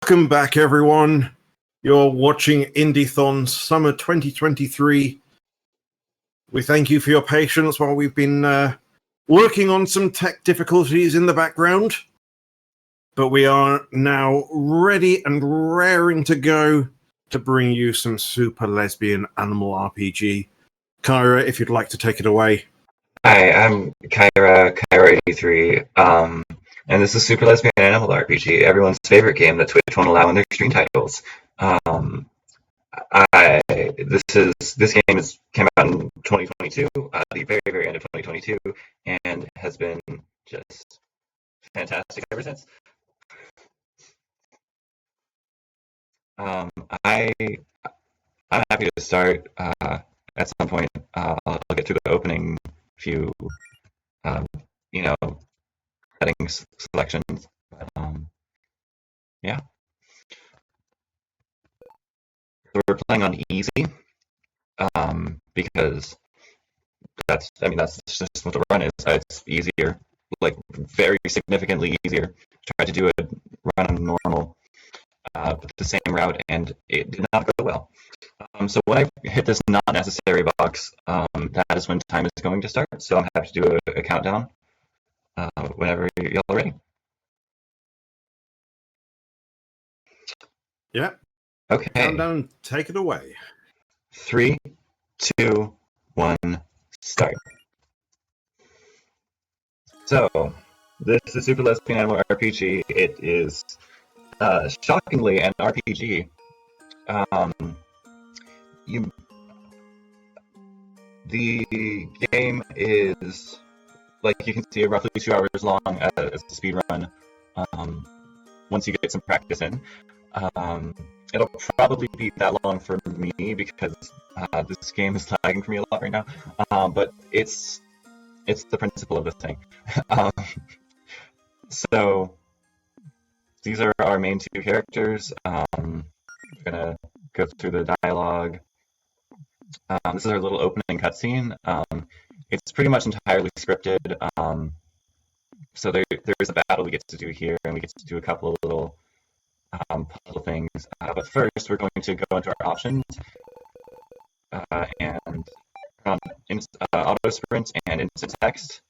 Welcome back, everyone. You're watching Indiethon Summer 2023. We thank you for your patience while we've been working on some tech difficulties in the background. But we are now ready and raring to go to bring you some super lesbian animal RPG. Kyra, if you'd like to take it away. Hi, I'm kyrawr83, and this is Super Lesbian Animal RPG, everyone's favorite game that Twitch won't allow in their stream titles. This game came out in 2022, the very, very end of 2022, and has been just fantastic ever since. I'm happy to start at some point. I'll get through the opening few, settings selections. Yeah. So we're playing on easy, because that's just what the run is. It's easier, like very significantly easier. Tried to do a run on normal, but the same route, and it did not go well. So when I hit this not necessary box, that is when time is going to start. So I'm happy to do a countdown whenever y'all are ready. Yeah. Okay. Countdown, take it away. 3, 2, 1, start. So, this is Super Lesbian Animal RPG. It is shockingly an RPG. The game is, like you can see, roughly 2 hours long as a speed run. Once you get some practice in. It'll probably be that long for me because this game is lagging for me a lot right now. But it's the principle of the thing. So these are our main 2 characters. We're gonna go through the dialogue. This is our little opening cutscene. It's pretty much entirely scripted. So there's a battle we get to do here, and we get to do a couple of little puzzle things. But first, we're going to go into our options and on auto sprint and instant text.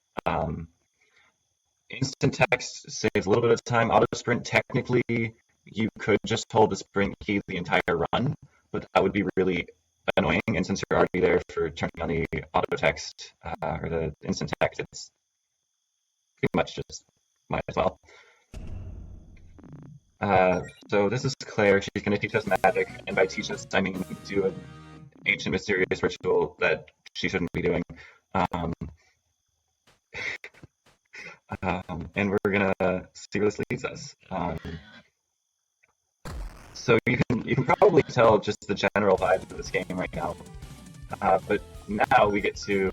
Instant text saves a little bit of time. Auto sprint, technically, you could just hold the sprint key the entire run, but that would be really annoying. And since you're already there for turning on the auto text or the instant text, it's pretty much just might as well. So this is Claire. She's going to teach us magic, and by teach us, I mean do an ancient mysterious ritual that she shouldn't be doing. And we're going to see where this leads us. So you can probably tell just the general vibe of this game right now. But now we get to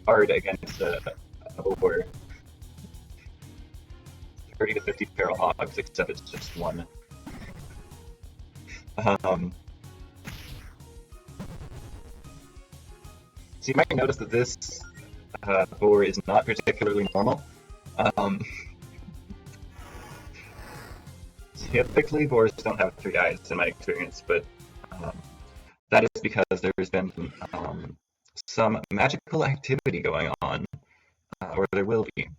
guard against a boar. 30 to 50 feral hogs, except it's just one. So you might notice that this boar is not particularly normal. Typically, boars don't have 3 eyes in my experience, but that is because there's been some magical activity going on, or there will be.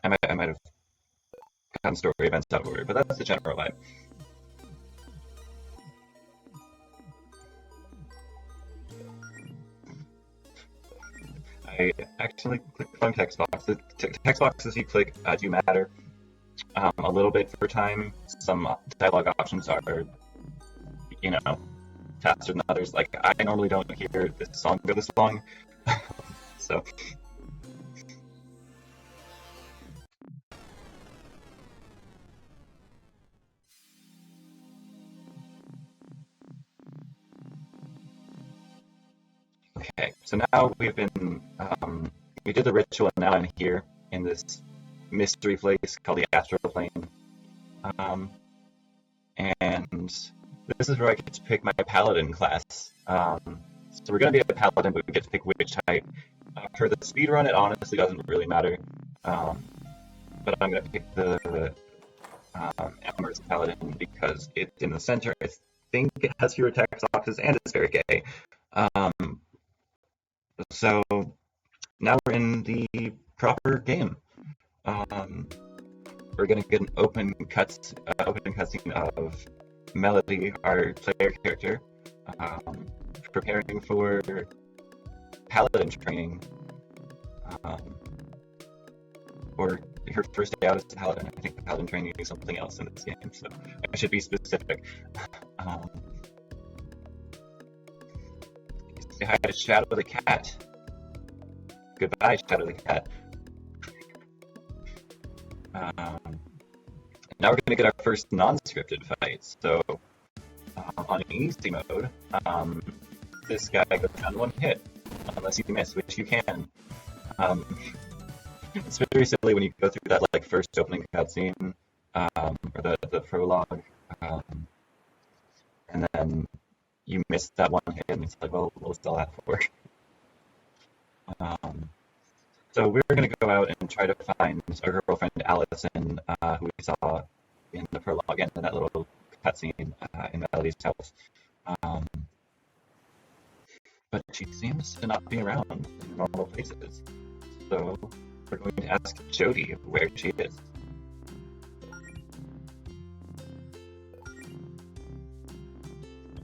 I might have gotten story events out of order, but that's the general vibe. I actually clicked on text box. The text boxes you click do matter a little bit for time. Some dialogue options are, faster than others. Like, I normally don't hear this song go this long, so. Okay, so now we've been, we did the ritual, and now I'm here in this mystery place called the Astral Plane. And this is where I get to pick my paladin class. So we're going to be a paladin, but we get to pick which type. For the speedrun, it honestly doesn't really matter. But I'm going to pick the Amber's Paladin because it's in the center. I think it has fewer text boxes and it's very gay. So now we're in the proper game. We're gonna get an opening cutscene of Melody, our player character, preparing for Paladin training, or her first day out as Paladin. I think the Paladin training is something else in this game, so I should be specific. Say hi to Shadow the Cat. Goodbye, Shadow the Cat. Now we're going to get our first non-scripted fight. So on easy mode, this guy goes down one hit, unless you miss, which you can. It's very silly when you go through that like first opening cutscene, or the prologue, and then you miss that one hit, and it's like, well, what was all that for? So we're going to go out and try to find our girlfriend Allison, who we saw in the prologue and in that little cutscene in Melody's house. But she seems to not be around in normal places. So we're going to ask Jody where she is.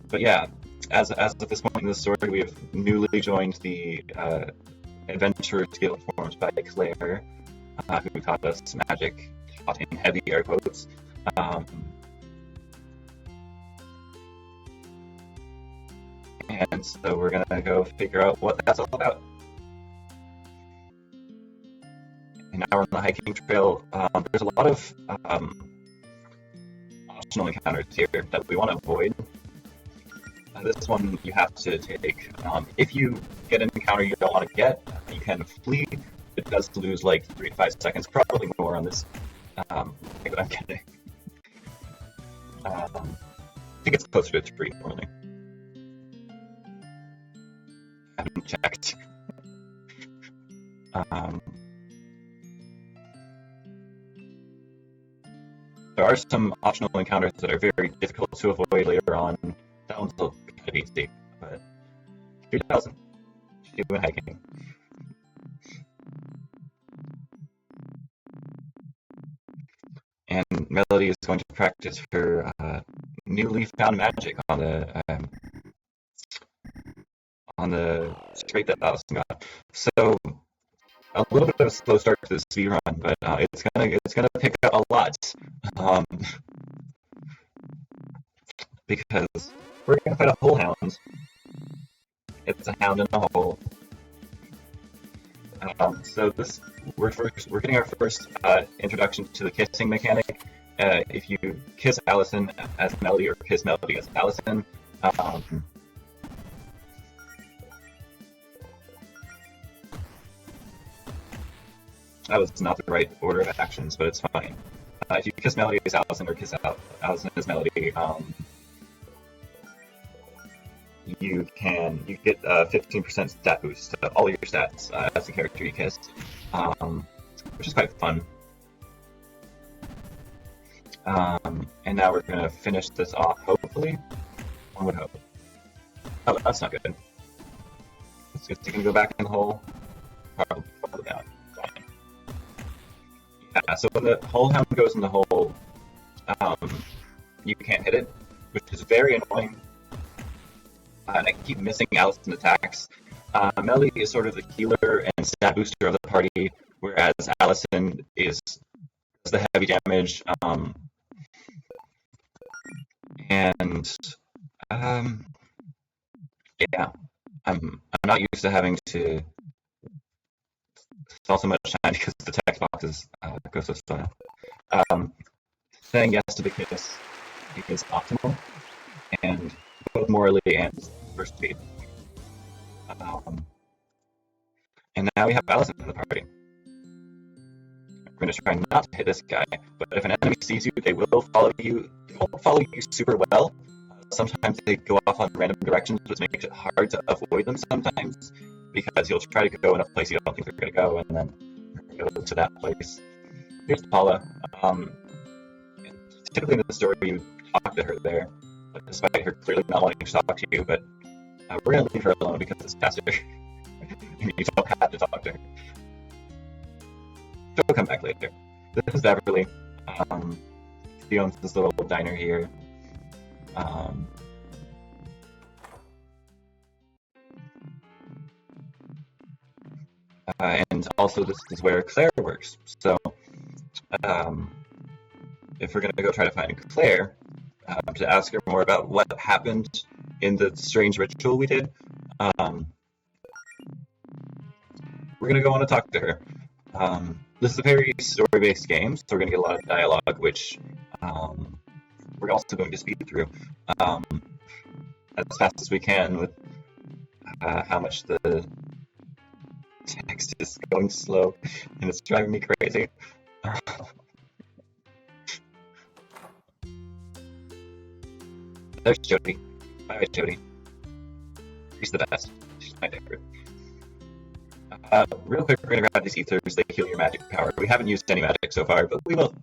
But yeah, as of this point in the story, we have newly joined the Adventurers Guild formed by Claire, who taught us magic, taught in heavy air quotes. And so we're gonna go figure out what that's all about. And now we're on the hiking trail. There's a lot of optional encounters here that we want to avoid. This one you have to take. If you get an encounter you don't want to get, you can flee. It does lose like 3 to 5 seconds, probably more on this. But I'm kidding. I think it's closer to 3 normally. I haven't checked. There are some optional encounters that are very difficult to avoid later on. That one's still kind of easy, but 3,000. She went hiking. And Melody is going to practice her newly found magic on the scrape that Allison got. So a little bit of a slow start to the speed run, but it's gonna pick up a lot, because we're gonna fight a hole hound. It's a hound in a hole. So we're getting our first introduction to the kissing mechanic. If you kiss Allison as Melody or kiss Melody as Allison, that was not the right order of actions, but it's fine. If you kiss Melody as Allison or kiss Allison as Melody, you get 15% stat boost to all your stats as the character you kissed, which is quite fun. And now we're gonna finish this off, hopefully. One would hope. Oh, that's not good. It's just gonna go back in the hole. Probably not. Fine. Yeah, so when the hole hound goes in the hole, you can't hit it, which is very annoying. And I keep missing Allison's attacks. Melody is sort of the healer and stat booster of the party, whereas Allison does the heavy damage. Yeah, I'm not used to having to spell so much time because the text boxes go so slow. Saying yes to the kiss is optimal, and both morally and for speed. And now we have Allison in the party. We're going to try not to hit this guy, but if an enemy sees you, they will follow you. They won't follow you super well. Sometimes they go off on random directions, which makes it hard to avoid them sometimes, because you'll try to go in a place you don't think they're going to go, and then go to that place. Here's Paula. typically in the story you talk to her there, despite her clearly not wanting to talk to you, but we're going to leave her alone because it's faster. And you don't have to talk to her. She'll come back later. This is Beverly. She owns this little diner here. And also this is where Claire works. So if we're going to go try to find Claire, to ask her more about what happened in the strange ritual we did, we're going to go on and talk to her. This is a very story-based game, so we're going to get a lot of dialogue, which we're also going to speed through as fast as we can with how much the text is going slow, and it's driving me crazy. There's Jody. Bye, Jody. She's the best. She's my favorite. Real quick, we're gonna grab these ethers. They heal your magic power. We haven't used any magic so far, but we will.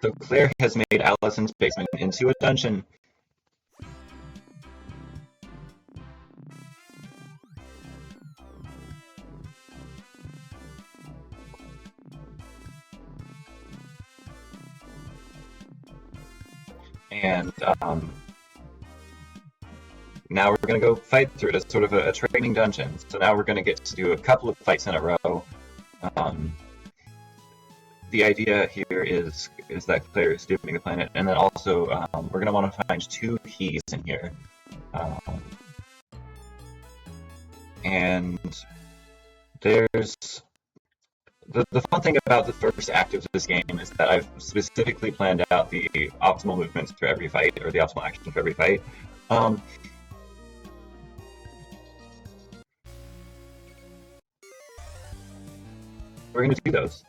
So Claire has made Allison's basement into a dungeon. And now we're going to go fight through it as sort of a training dungeon. So now we're going to get to do a couple of fights in a row. The idea here is that Claire is doing the planet, and then also we're going to want to find 2 keys in here. And there's the fun thing about the first act of this game is that I've specifically planned out the optimal movements for every fight, or the optimal action for every fight. We're going to do those.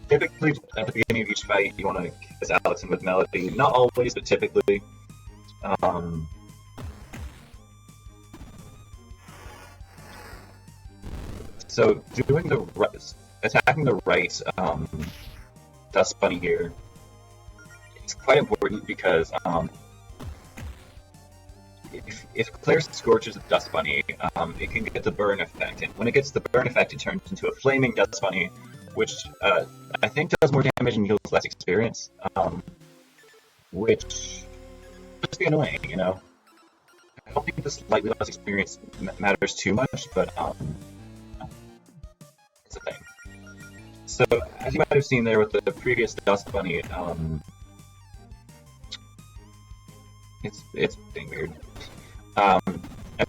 Typically, at the beginning of each fight, you want to kiss Allison with melody. Not always, but typically. So doing attacking the right Dust Bunny here is quite important because if Claire scorches the Dust Bunny, it can get the burn effect, and when it gets the burn effect, it turns into a flaming Dust Bunny, which I think does more damage and heals less experience, which just be annoying, you know. I don't think the slightly less experience matters too much, but it's a thing. So, as you might have seen there with the previous Dust Bunny, it's being weird. As you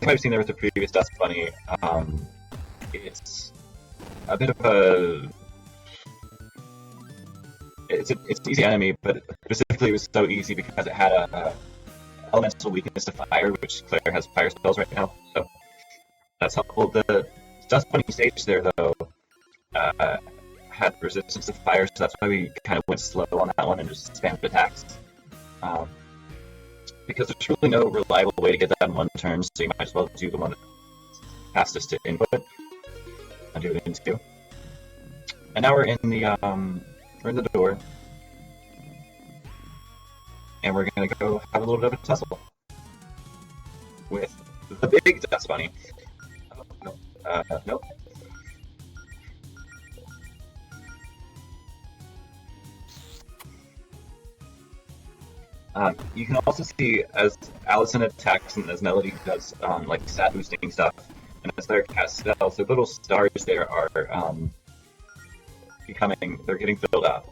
might have seen there with the previous Dust Bunny, it's a bit of a... It's an easy enemy, but specifically it was so easy because it had a elemental weakness to fire, which Claire has fire spells right now, so that's helpful. The Dust Bunny stage there, though, had resistance to fire, so that's why we kind of went slow on that one and just spammed attacks. Because there's really no reliable way to get that in one turn, so you might as well do the one fastest to input. I'll do it in 2. And now we're in the door, and we're gonna go have a little bit of a tussle with the big Dust Bunny. Oh, no. Nope. You can also see as Allison attacks and as Melody does like stat boosting stuff, and as Claire casts spells, the little stars there are they're getting filled up.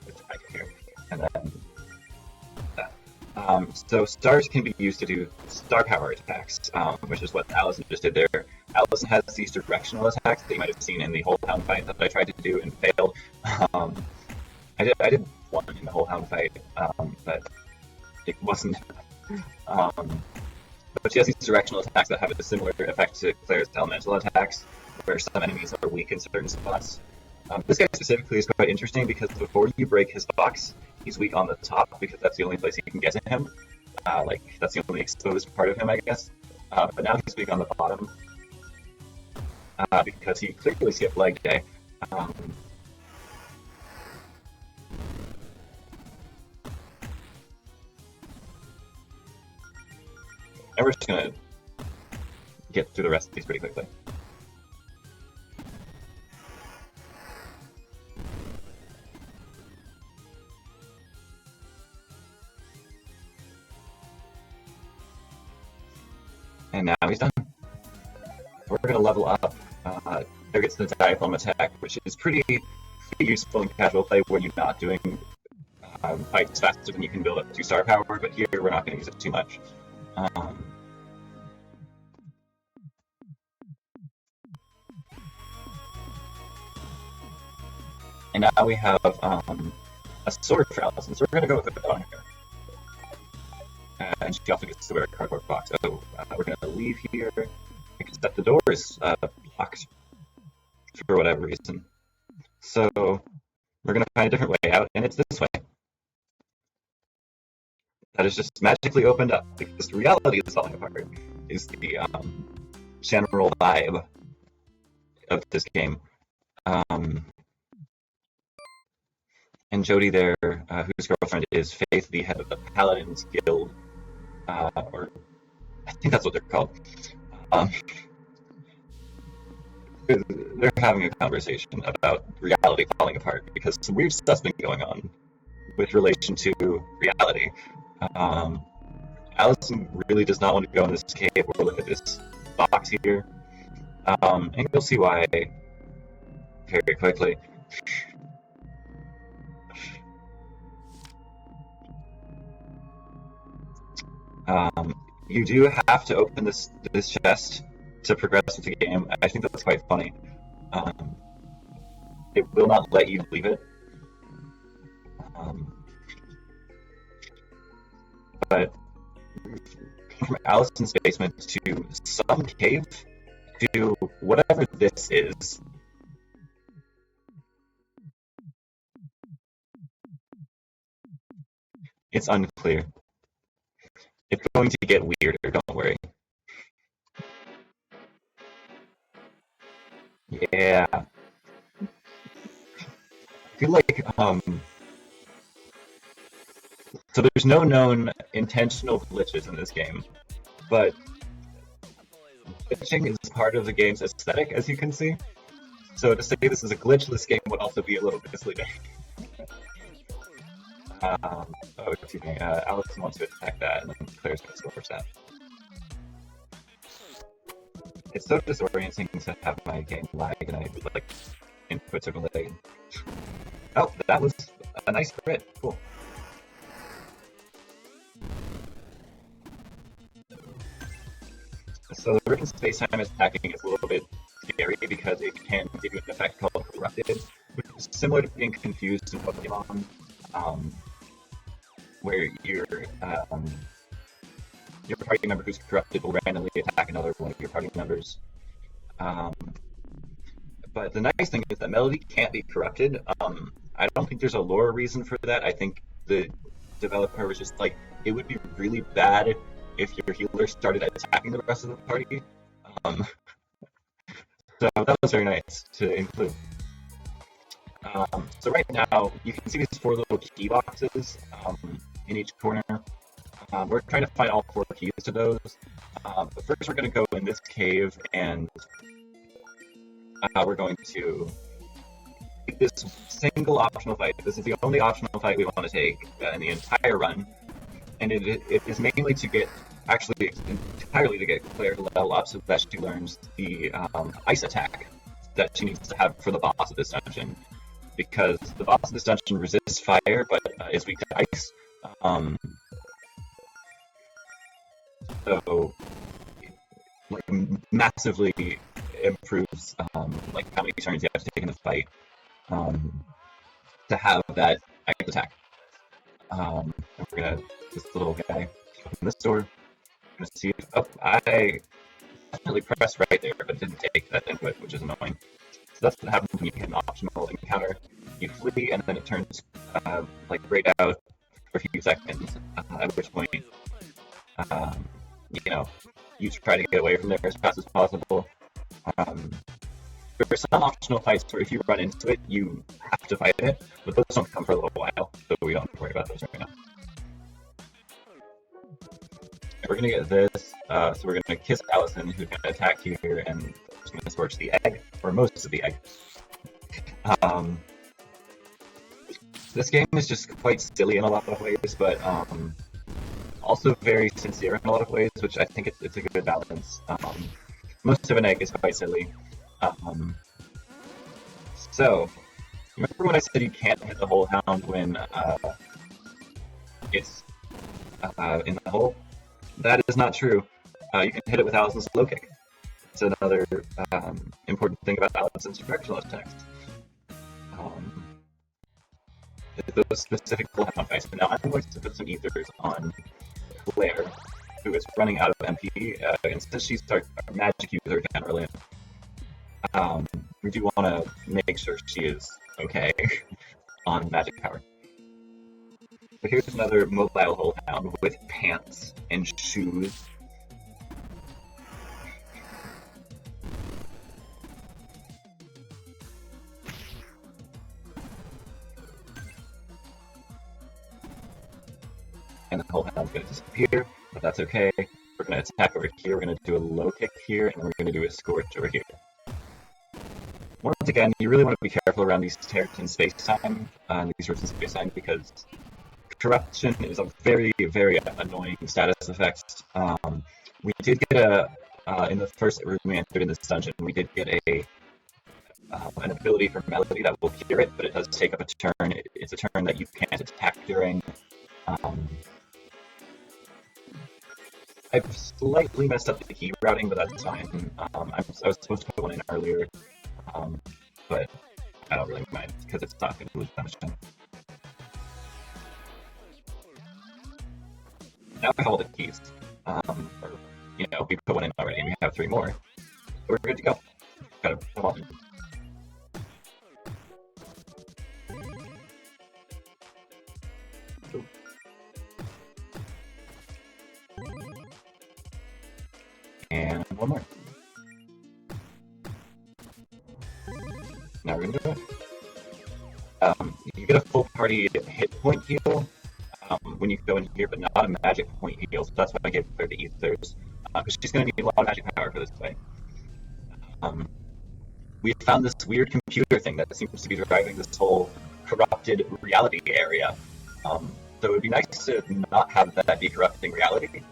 It's right here, and then so stars can be used to do star power attacks, which is what Allison just did there. Allison has these directional attacks that you might have seen in the Whole Hound fight that I tried to do and failed. I did one in the Whole Hound fight, but it wasn't. But she has these directional attacks that have a similar effect to Claire's elemental attacks, where some enemies are weak in certain spots. This guy specifically is quite interesting because before you break his box, he's weak on the top because that's the only place you can get to him. Like, that's the only exposed part of him, I guess. But now he's weak on the bottom. because he clearly skipped leg day. And we're just gonna get through the rest of these pretty quickly. And now he's done. We're gonna level up. There gets the diagonal attack, which is pretty useful in casual play when you're not doing fights faster than you can build up 2-star power, but here we're not gonna use it too much. And now we have a sword for Allison, so we're going to go with it on her. And she also gets to wear a cardboard box. So we're going to leave here, except the door is blocked for whatever reason. So we're going to find a different way out, and it's this way. That is just magically opened up, because reality is falling apart, is the general vibe of this game. And Jody there, whose girlfriend is Faith, the head of the Paladins Guild, or I think that's what they're called. They're having a conversation about reality falling apart because some weird stuff's been going on with relation to reality. Allison really does not want to go in this cave or look at this box here, and you'll see why very quickly. You do have to open this chest to progress with the game. I think that's quite funny. It will not let you leave it. But from Allison's basement to some cave to whatever this is. It's unclear. It's going to get weirder, don't worry. Yeah. I feel like, so there's no known intentional glitches in this game, but glitching is part of the game's aesthetic, as you can see. So to say this is a glitchless game would also be a little bit misleading. Oh, excuse me, Allison wants to attack that, and then Claire's going to score that. It's so disorienting to have my game lag, and I like inputs are delayed. Oh, that was a nice crit. Cool. So the written space-time attacking is a little bit scary because it can give you an effect called Corrupted, which is similar to being confused in Pokemon, where your party member who's corrupted will randomly attack another one of your party members. But the nice thing is that Melody can't be corrupted. I don't think there's a lore reason for that. I think the developer was just like, it would be really bad if your healer started attacking the rest of the party. So that was very nice to include. So right now, you can see these 4 little key boxes in each corner. We're trying to find all 4 keys to those. But first we're going to go in this cave, and we're going to take this single optional fight. This is the only optional fight we want to take in the entire run. And it is mainly to get, actually entirely to get Claire to level up so that she learns the ice attack that she needs to have for the boss of this dungeon. Because the boss of this dungeon resists fire, but is weak to ice. So, like, massively improves like how many turns you have to take in the fight to have that ice attack. And we're gonna this little guy open this door. I'm gonna see if I definitely pressed right there, but didn't take that input, which is annoying. So that's what happens when you hit an optional encounter. You flee, and then it turns like grayed out for a few seconds. At which point, you know, you try to get away from there as fast as possible. There are some optional fights where if you run into it, you have to fight it, but those don't come for a little while, so we don't have to worry about those right now. We're gonna get this, so we're gonna kiss Allison, who's gonna attack here, and she's gonna scorch the egg, or most of the egg. This game is just quite silly in a lot of ways, but also very sincere in a lot of ways, which I think it's a good balance. Most of an egg is quite silly. So, remember when I said you can't hit the whole hound when it's in the hole? That is not true. You can hit it with Allison's low kick. It's another important thing about Allison's directional attacks. Those specific hound fights. Now I'm going to put some ethers on Claire, who is running out of MP, and since she's our magic user generally, we do want to make sure she is okay on magic power. But here's another mobile hole hound with pants and shoes. And the whole hound's going to disappear, but that's okay. We're going to attack over here, we're going to do a low kick here, and we're going to do a scorch over here. Once again, you really want to be careful around these tears in space-time, these roots in space-time, because corruption is a very, very annoying status effect. We did get in the first room we entered in this dungeon, we did get an ability for Melody that will cure it, but it does take up a turn. It's a turn that you can't attack during. I've slightly messed up the key routing, but that's fine. I was supposed to put one in earlier, but I don't really mind because it's not going to lose damage. Now we have all the keys. We put one in already, and we have 3 more. So we're good to go. Gotta come on. And one more. Now we're gonna do it. You get a full party hit point heal when you go in here, but not a magic point heal, so that's why I gave her the ethers, because she's gonna need a lot of magic power for this fight. We found this weird computer thing that seems to be driving this whole corrupted reality area. So it would be nice to not have that be corrupting reality.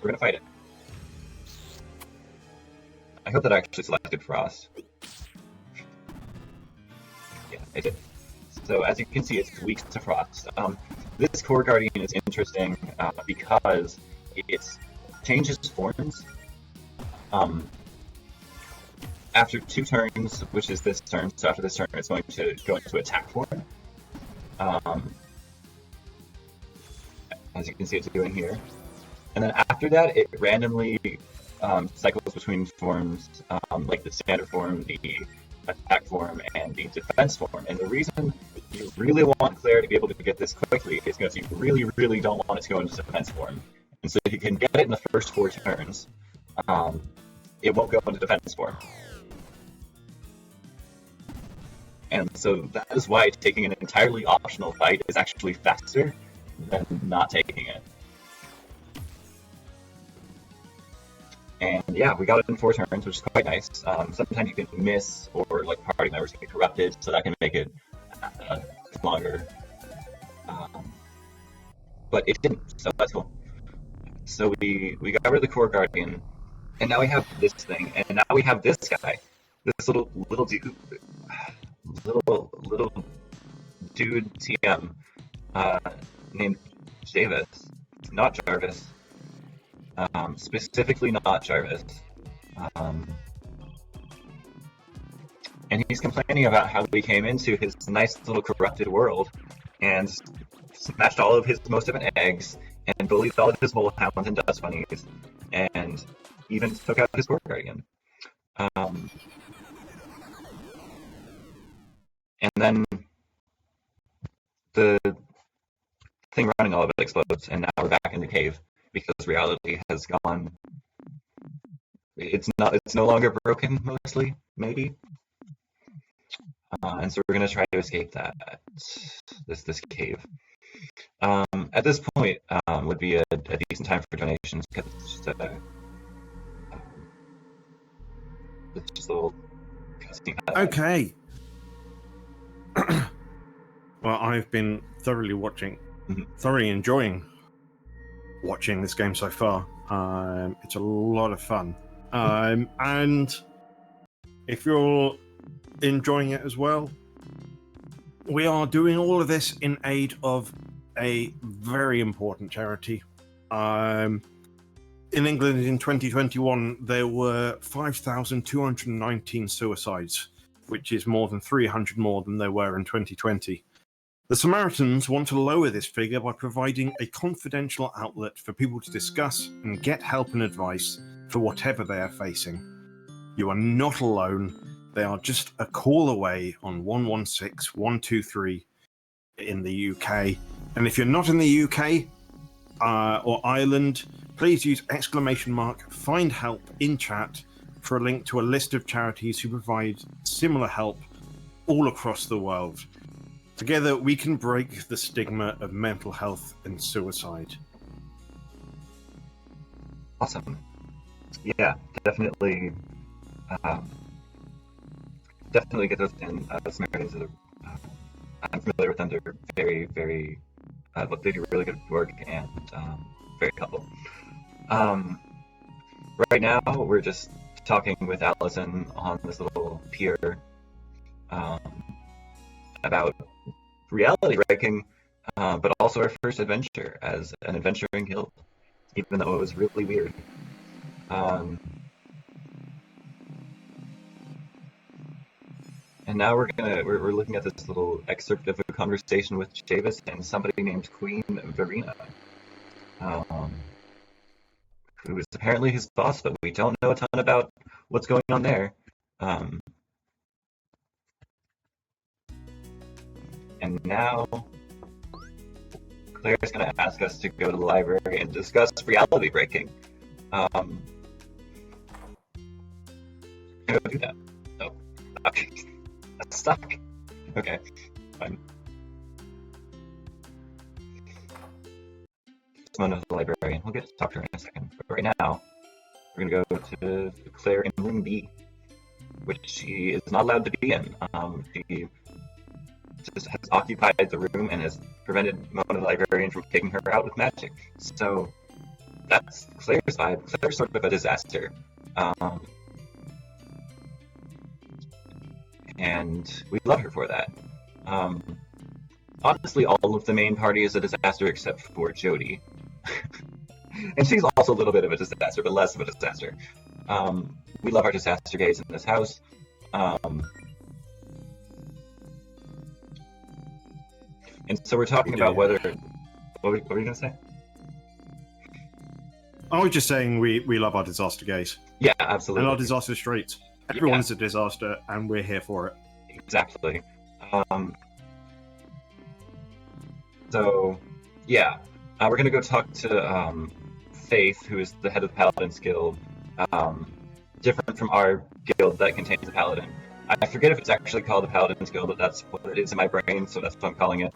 We're gonna fight it. I hope that I actually selected Frost. Yeah, I did. So as you can see, it's weak to Frost. This Core Guardian is interesting because it changes forms after 2 turns, which is this turn. So after this turn, it's going to go into attack form. As you can see, it's doing here. And then after that, it randomly cycles between forms, like the standard form, the attack form, and the defense form. And the reason you really want Claire to be able to get this quickly is because you really, really don't want it to go into defense form. And so if you can get it in the first 4 turns, it won't go into defense form. And so that is why taking an entirely optional fight is actually faster than not taking it. And yeah, we got it in 4 turns, which is quite nice. Sometimes you can miss, or like party members get corrupted, so that can make it longer. But it didn't, so that's cool. So we got rid of the Core Guardian, and now we have this thing, and now we have this guy, this little dude TM named Davis, not Jarvis. Specifically not Jarvis. And he's complaining about how we came into his nice little corrupted world and smashed all of his most of an eggs and bullied all of his wolfhounds and dust bunnies and even took out his Core Guardian. And then the thing running all of it explodes, and now we're back in the cave because reality has gone. It's no longer broken, mostly, maybe. and so we're going to try to escape this cave. At this point would be a decent time for donations because it's just a little cutscene. Okay. Well, I've been thoroughly enjoying watching this game so far. It's a lot of fun. And if you're enjoying it as well, we are doing all of this in aid of a very important charity. In England in 2021, there were 5,219 suicides, which is more than 300 more than there were in 2020. The Samaritans want to lower this figure by providing a confidential outlet for people to discuss and get help and advice for whatever they are facing. You are not alone. They are just a call away on 116 123 in the UK. And if you're not in the UK or Ireland, please use !find help in chat for a link to a list of charities who provide similar help all across the world. Together, we can break the stigma of mental health and suicide. Awesome. Yeah, definitely. Definitely get those in. The Samaritans I'm familiar with them. They're very, very. They do really good work and very helpful. Right now, we're just talking with Allison on this little pier about reality breaking, but also our first adventure as an adventuring guild, even though it was really weird. And now we're looking at this little excerpt of a conversation with Chavis and somebody named Queen Verena, who is apparently his boss, but we don't know a ton about what's going on there. And now Claire's going to ask us to go to the library and discuss reality breaking. Go do that. Oh, okay. That's stuck. Okay, fine. Someone knows the librarian. We'll get to talk to her in a second. But right now, we're going to go to Claire in room B, which she is not allowed to be in. She just has occupied the room and has prevented Mona the librarian from taking her out with magic. So that's Claire's vibe. Claire's sort of a disaster. And we love her for that. Honestly, all of the main party is a disaster except for Jody. And she's also a little bit of a disaster, but less of a disaster. We love our disaster gays in this house. And so we're talking about whether... What were you going to say? I was just saying we love our disaster gays. Yeah, absolutely. And our disaster streets. Everyone's a disaster, and we're here for it. Exactly. So, yeah. We're going to go talk to Faith, who is the head of the Paladins Guild. Different from our guild that contains the Paladin. I forget if it's actually called the Paladins Guild, but that's what it is in my brain, so that's what I'm calling it.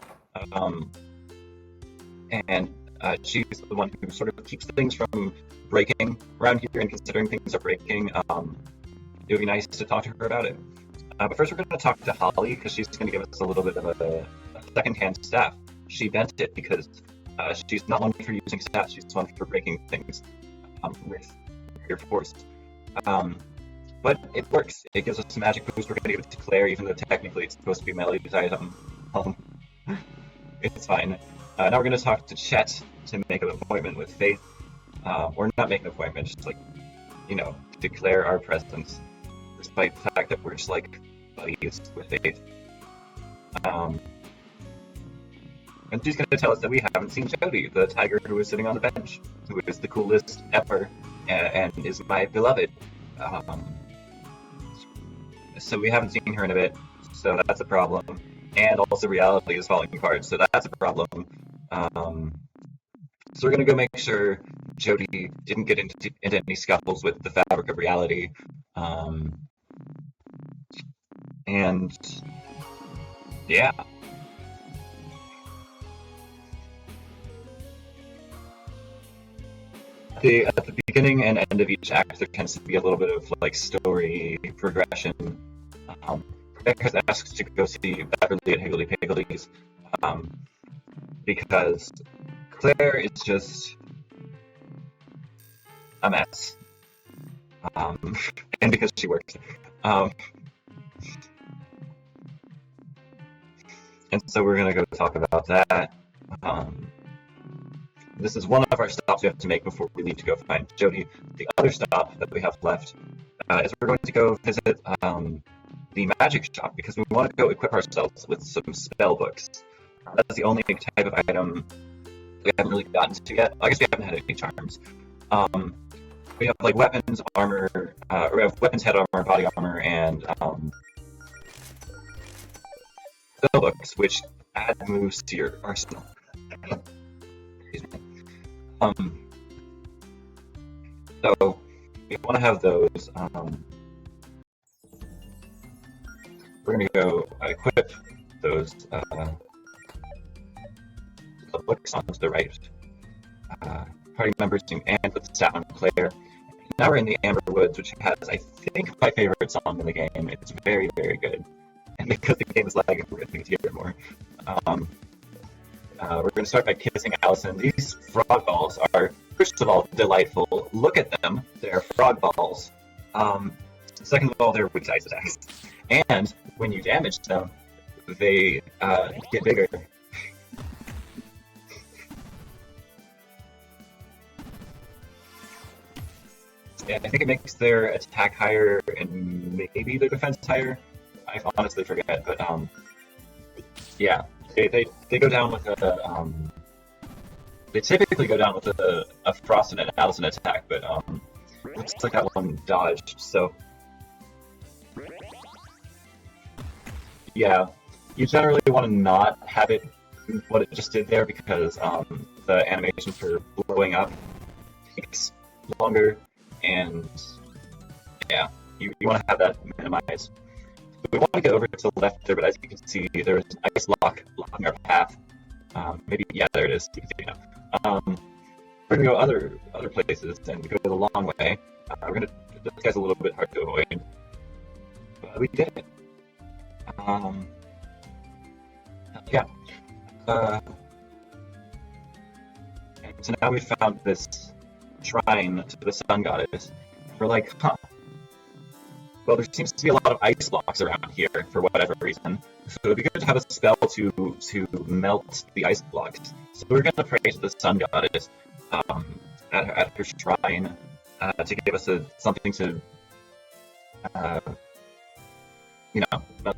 And she's the one who sort of keeps things from breaking around here, and considering things are breaking, it would be nice to talk to her about it. But first we're going to talk to Holly, because she's going to give us a little bit of a second-hand staff. She bent it because she's not one for using staff, she's one for breaking things with your force. But it works. It gives us some magic boost. We're going to give it to Claire, even though technically it's supposed to be Melody's item. It's fine. Now we're going to talk to Chet to make an appointment with Faith. Or not make an appointment, just declare our presence, despite the fact that we're just like buddies with Faith. And she's going to tell us that we haven't seen Jody, the tiger who is sitting on the bench, who is the coolest ever, and is my beloved. So we haven't seen her in a bit, so that's a problem. And also reality is falling apart, so that's a problem. So we're going to go make sure Jody didn't get into any scuffles with the fabric of reality. And yeah. At the beginning and end of each act, there tends to be a little bit of like story progression. Rebecca asks to go see Beverly at Higgledy Piggledy's because Claire is just a mess, and because she works. And so we're gonna go talk about that. This is one of our stops we have to make before we leave to go find Jody. The other stop that we have left is we're going to go visit the magic shop because we want to go equip ourselves with some spell books. That's the only type of item we haven't really gotten to yet. I guess we haven't had any charms. We have like weapons, armor, we have weapons, head armor, body armor, and spell books, which add moves to your arsenal. Excuse me. So we want to have those. We're going to go equip those books onto the right. Party members sing and with Sat on Claire. Now we're in the Amber Woods, which has, I think, my favorite song in the game. It's very, very good. And because the game is lagging, we're going to hear it more. We're going to start by kissing Allison. These frog balls are, first of all, delightful. Look at them. They're frog balls. Second of all, they're weak ice attacks. And when you damage them, they get bigger. Yeah, I think it makes their attack higher and maybe their defense higher. I honestly forget, but yeah, they go down with a they typically go down with a Frost and an Allison attack, but looks like that one dodged. So yeah, you generally want to not have it what it just did there because the animation for blowing up takes longer. And yeah, you want to have that minimized. We want to get over to the left there, but as you can see, there's an ice lock blocking our path. Maybe, yeah, there it is. You can see it now. We're gonna go other places and go the long way. We're gonna. This guy's a little bit hard to avoid, but we did it. Yeah. And so now we found this shrine to the sun goddess. We're like, huh. Well, there seems to be a lot of ice blocks around here for whatever reason. So it'd be good to have a spell to melt the ice blocks. So we're gonna pray to the sun goddess at her shrine to give us something to melt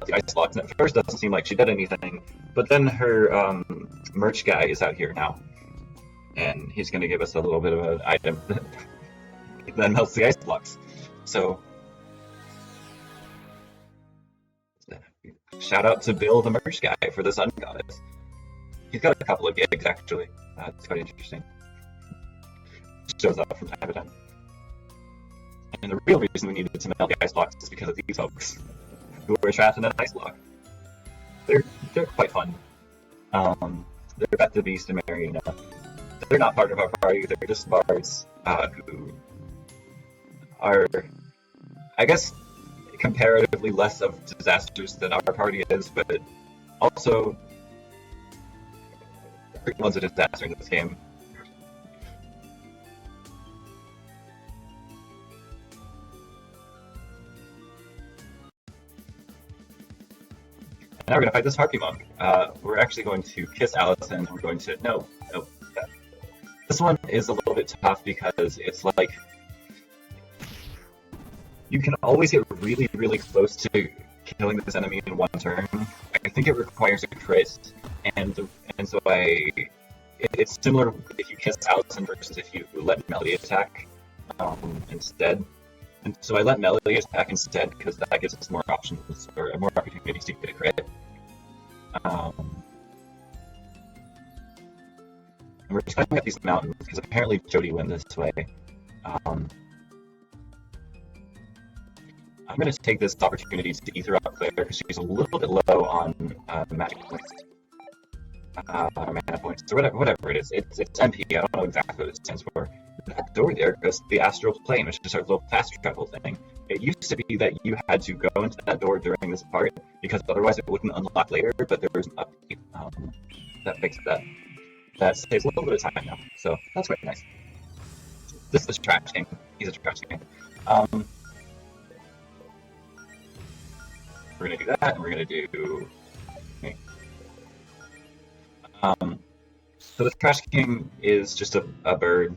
the ice blocks. And at first, it doesn't seem like she did anything, but then her merch guy is out here now. And he's going to give us a little bit of an item that melts the ice blocks. So, shout out to Bill the merch guy for the sun goddess. He's got a couple of gigs, actually. It's quite interesting. Shows up from time to time. And the real reason we needed to melt the ice blocks is because of these folks who were trapped in an ice block. They're quite fun. They're Beth the Beast and Marina. They're not part of our party, they're just bards who are, I guess, comparatively less of disasters than our party is, but also everyone's a disaster in this game. And now we're going to fight this Harpy Monk. We're actually going to kiss Allison, we're going to, no. This one is a little bit tough because it's like you can always get really, really close to killing this enemy in one turn. I think it requires a crit, and so it's similar if you kiss Allison versus if you let Melody attack instead. And so I let Melody attack instead because that gives us more options or more opportunities to get a crit. And we're just climbing up these mountains because apparently Jody went this way. I'm going to take this opportunity to ether up Claire because she's a little bit low on magic points, mana points, or whatever it is. It's MP. I don't know exactly what it stands for. That door there goes to the astral plane, which is our little fast travel thing. It used to be that you had to go into that door during this part because otherwise it wouldn't unlock later. But there was an update that fixed that. That saves a little bit of time now, so that's quite nice. This is the trash king. He's a trash king. We're gonna do that, and we're gonna do. Okay. So the trash king is just a bird.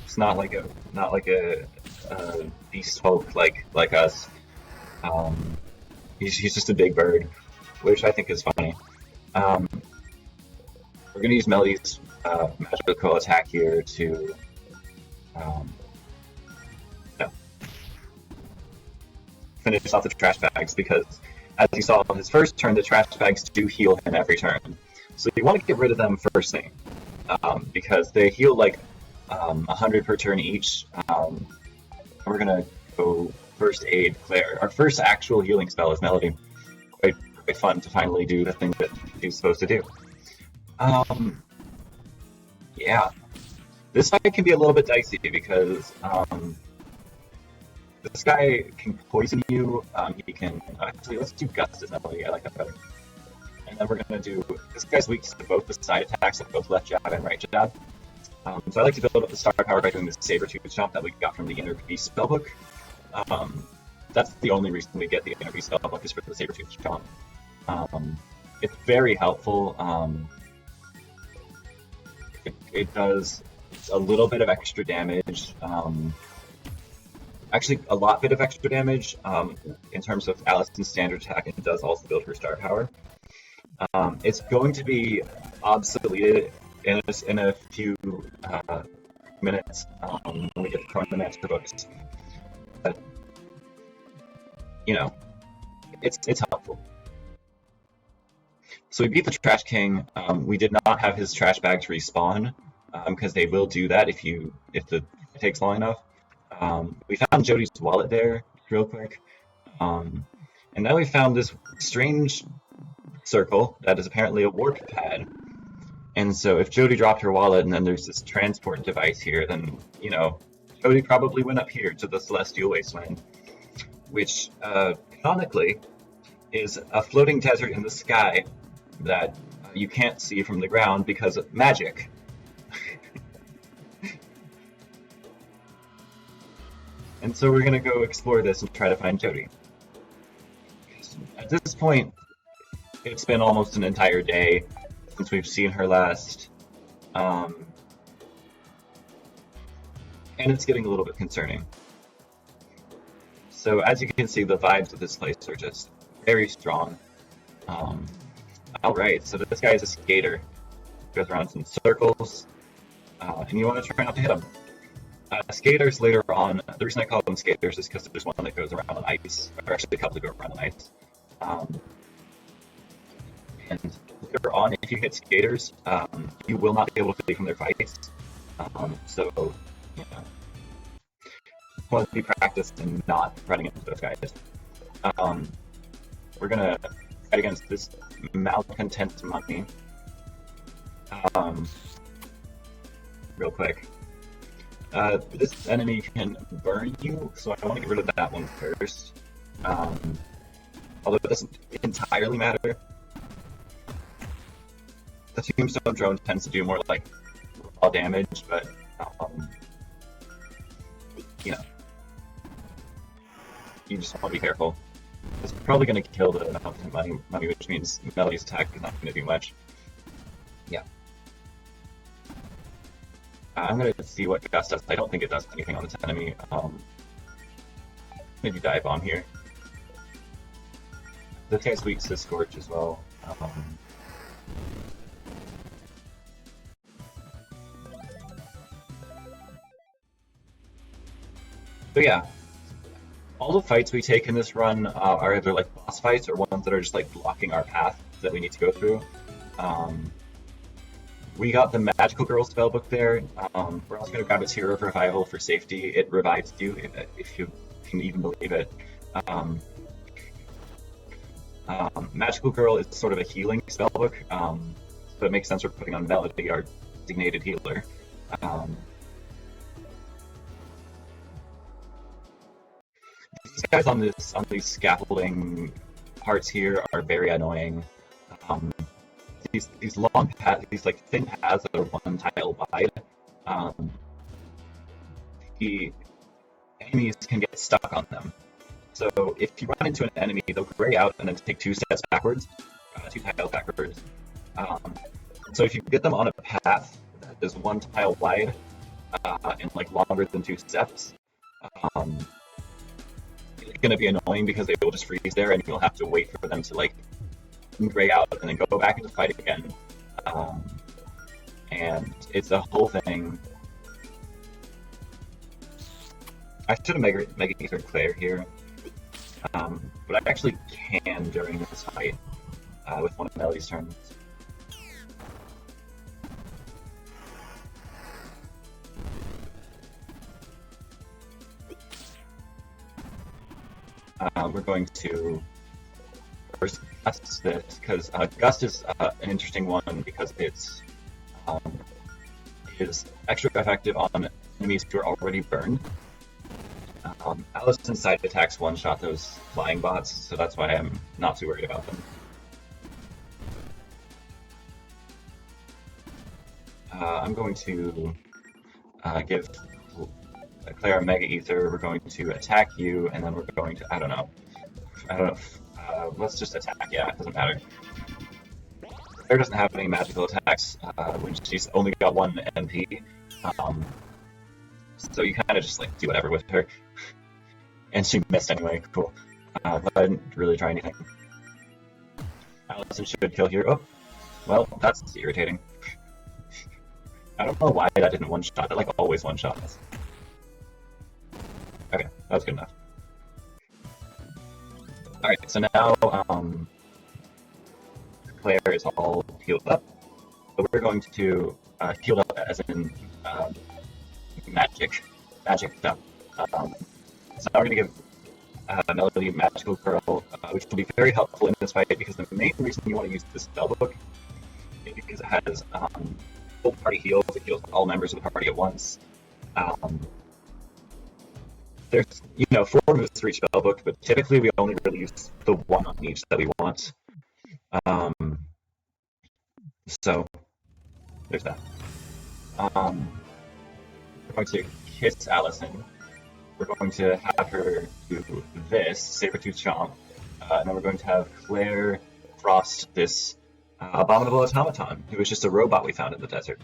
It's not like a beast folk like us. He's just a big bird, which I think is funny. We're gonna use Melody's magical attack here to finish off the trash bags, because as you saw on his first turn, the trash bags do heal him every turn. So you want to get rid of them first thing, because they heal like 100 per turn each. We're gonna go first aid Claire. Our first actual healing spell is Melody. Quite fun to finally do the thing that he's supposed to do. Yeah. This fight can be a little bit dicey because this guy can poison you. He can actually, let's do Gust as Melody. I like that better. And then we're gonna do, this guy's weak to both the side attacks of both left jab and right jab. So I like to build up the star power by doing the Saber-Tooth Chomp that we got from the Inner Beast spellbook. That's the only reason we get the Inner Beast spellbook, is for the Saber-Tooth Chomp. It's very helpful. It does a little bit of extra damage. Actually, a lot bit of extra damage in terms of Alison's standard attack. It does also build her star power. It's going to be obsoleted in a few minutes when we get the Chronomancer books. But, you know, it's helpful. So we beat the Trash King. We did not have his trash bags respawn, because they will do that if it takes long enough. We found Jody's wallet there real quick, and now we found this strange circle that is apparently a warp pad. And so if Jody dropped her wallet and then there's this transport device here, then, you know, Jody probably went up here to the Celestial Wasteland, which canonically is a floating desert in the sky that you can't see from the ground because of magic. And so we're gonna go explore this and try to find Jody. At this point, it's been almost an entire day since we've seen her last, and it's getting a little bit concerning. So as you can see, the vibes of this place are just very strong. Alright, so this guy is a skater. Goes around in circles, and you want to try not to hit him. Skaters later on, the reason I call them skaters is because there's one that goes around on ice, or actually a couple that go around on ice. And later on, if you hit skaters, you will not be able to flee from their fights. So, you know, want to be practiced and not running into those guys. We're gonna fight against this malcontent mummy. Real quick. This enemy can burn you, so I want to get rid of that one first. Although it doesn't entirely matter. The Tombstone drone tends to do more like raw damage, but you know, you just want to be careful. It's probably going to kill the mountain mummy, which means Melody's attack is not going to do much. Yeah. I'm going to see what Gust does. I don't think it does anything on this enemy. Maybe Dive Bomb here. This guy's weak to Scorch as well. So yeah, all the fights we take in this run are either like boss fights or ones that are just like blocking our path that we need to go through. We got the Magical Girl spellbook there. We're also going to grab its Hero Revival for safety. It revives you, if you can even believe it. Um, Magical Girl is sort of a healing spellbook, so it makes sense for putting on Melody, our designated healer. These guys on these scaffolding parts here are very annoying. These long paths, these like thin paths that are one tile wide. The enemies can get stuck on them. So if you run into an enemy, they'll gray out and then take 2 steps backwards, 2 tiles backwards. So if you get them on a path that is 1 tile wide and like longer than 2 steps, it's going to be annoying because they will just freeze there, and you'll have to wait for them to like gray out and then go back into fight again. And it's a whole thing. I should have Mega Ether Claire here, but I actually can during this fight with one of Melody's turns. We're going to first Gust this, because Gust is an interesting one because it's is extra effective on enemies who are already burned. Allison's side attacks one-shot those flying bots, so that's why I'm not too worried about them. I'm going to give Claire a Mega Ether. We're going to attack you, and then we're going to, I don't know. Let's just attack, yeah, it doesn't matter. Claire doesn't have any magical attacks when she's only got 1 MP. So you kind of just like do whatever with her. And she missed anyway, cool. But I didn't really try anything. Allison should kill here. Oh, well, that's irritating. I don't know why that didn't one-shot. That like always one-shots. Okay, that's good enough. Alright, so now Claire is all healed up. But we're going to heal up as in magic stuff. So now we're going to give Melody Magical Girl, which will be very helpful in this fight because the main reason you want to use this spellbook is because it has full party heals. It heals all members of the party at once. There's, 4 moves for each spellbook, but typically we only really use the 1 on each that we want. So there's that. We're going to kiss Allison. We're going to have her do this, Sabertooth Chomp, and then we're going to have Claire frost this abominable automaton, who is just a robot we found in the desert.